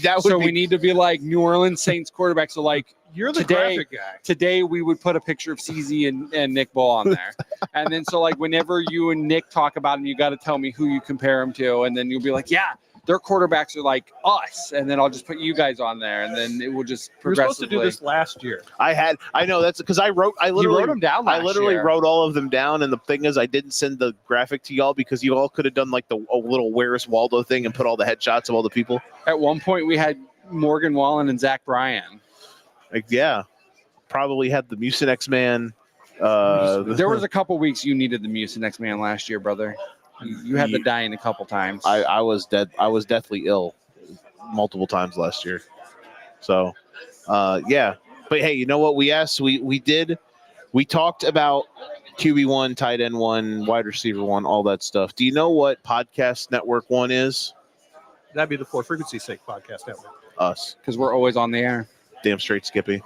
That would So be we need to be like New Orleans Saints quarterback. So like You're the Today- graphic guy. today we would put a picture of CZ and Nick Bull on there. And then so like whenever you and Nick talk about him, you got to tell me who you compare him to. And then you'll be like, yeah, their quarterbacks are like us. And then I'll just put you guys on there. And then it will just We were supposed progressively. to do this last year. I know that's because I You wrote them down I last literally year. wrote all of them down, and the thing is, I didn't send the graphic to y'all because you all could have done like a little Where's Waldo thing and put all the headshots of all the people. At one point, we had Morgan Wallen and Zach Bryan. Like, yeah, probably had the Mucinex man. There was a couple weeks you needed the Mucinex man last year, brother. You had the dying a couple times. I was dead. I was deathly ill multiple times last year. So, yeah. But hey, you know what? We talked about QB1, tight end 1, wide receiver 1, all that stuff. Do you know what podcast network 1 is? That'd be the For Frequency Sake podcast network. Us. Because we're always on the air. Damn straight, Skippy.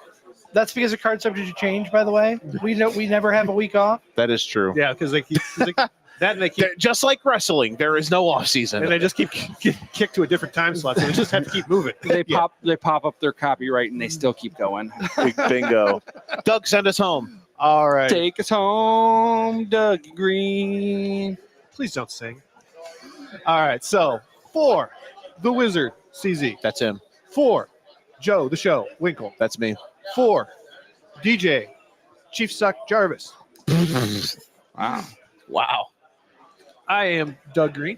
That's because the card's subject to change, by the way. We never have a week off. That is true. Yeah, because they keep that, and they keep Just like wrestling, there is no off season. and they just keep kicked to a different time slot, so they just have to keep moving. They Yeah. pop up their copyright and they still keep going. Bingo. Doug, send us home. All right. Take us home, Doug Green. Please don't sing. All right. So for the Wizard, CZ. That's him. For Joe, the show, Winkle. That's me. For DJ, Chief Suck Jarvis. Wow. Wow. I am Doug Green.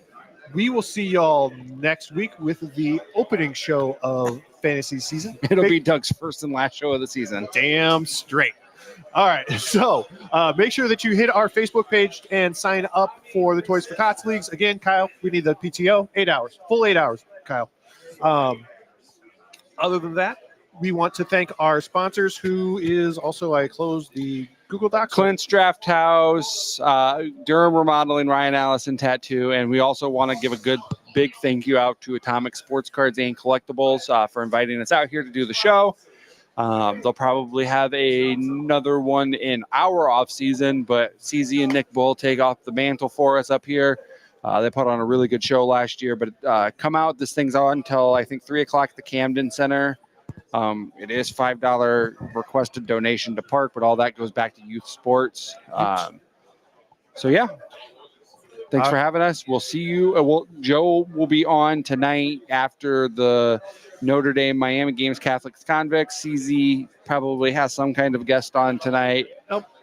We will see y'all next week with the opening show of fantasy season. It'll be Doug's first and last show of the season. Damn straight. All right. So make sure that you hit our Facebook page and sign up for the Toys for Tots leagues. Again, Kyle, we need the PTO, 8 hours, full 8 hours, Kyle. Other than that, we want to thank our sponsors, who is also, I closed the Google Docs. Clint's Draft House, Durham Remodeling, Ryan Allison Tattoo, and we also want to give a good big thank you out to Atomic Sports Cards and Collectibles for inviting us out here to do the show. They'll probably have another one in our off season, but CZ and Nick Bull take off the mantle for us up here. They put on a really good show last year, but come out. This thing's on until I think 3 o'clock at the Camden Center. It is $5 requested donation to park, but all that goes back to youth sports. So yeah, thanks for having us. We'll see you. Joe will be on tonight after the Notre Dame Miami games, Catholics Convicts. CZ probably has some kind of guest on tonight.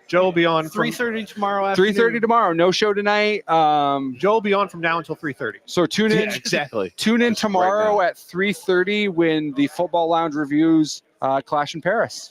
Joe will be on 3:30 tomorrow afternoon. 3:30 tomorrow. No show tonight. Joe will be on from now until 3:30. So tune in. Yeah, exactly. Tune in Just right tomorrow now. at 3:30 when the Football Lounge reviews Clash in Paris.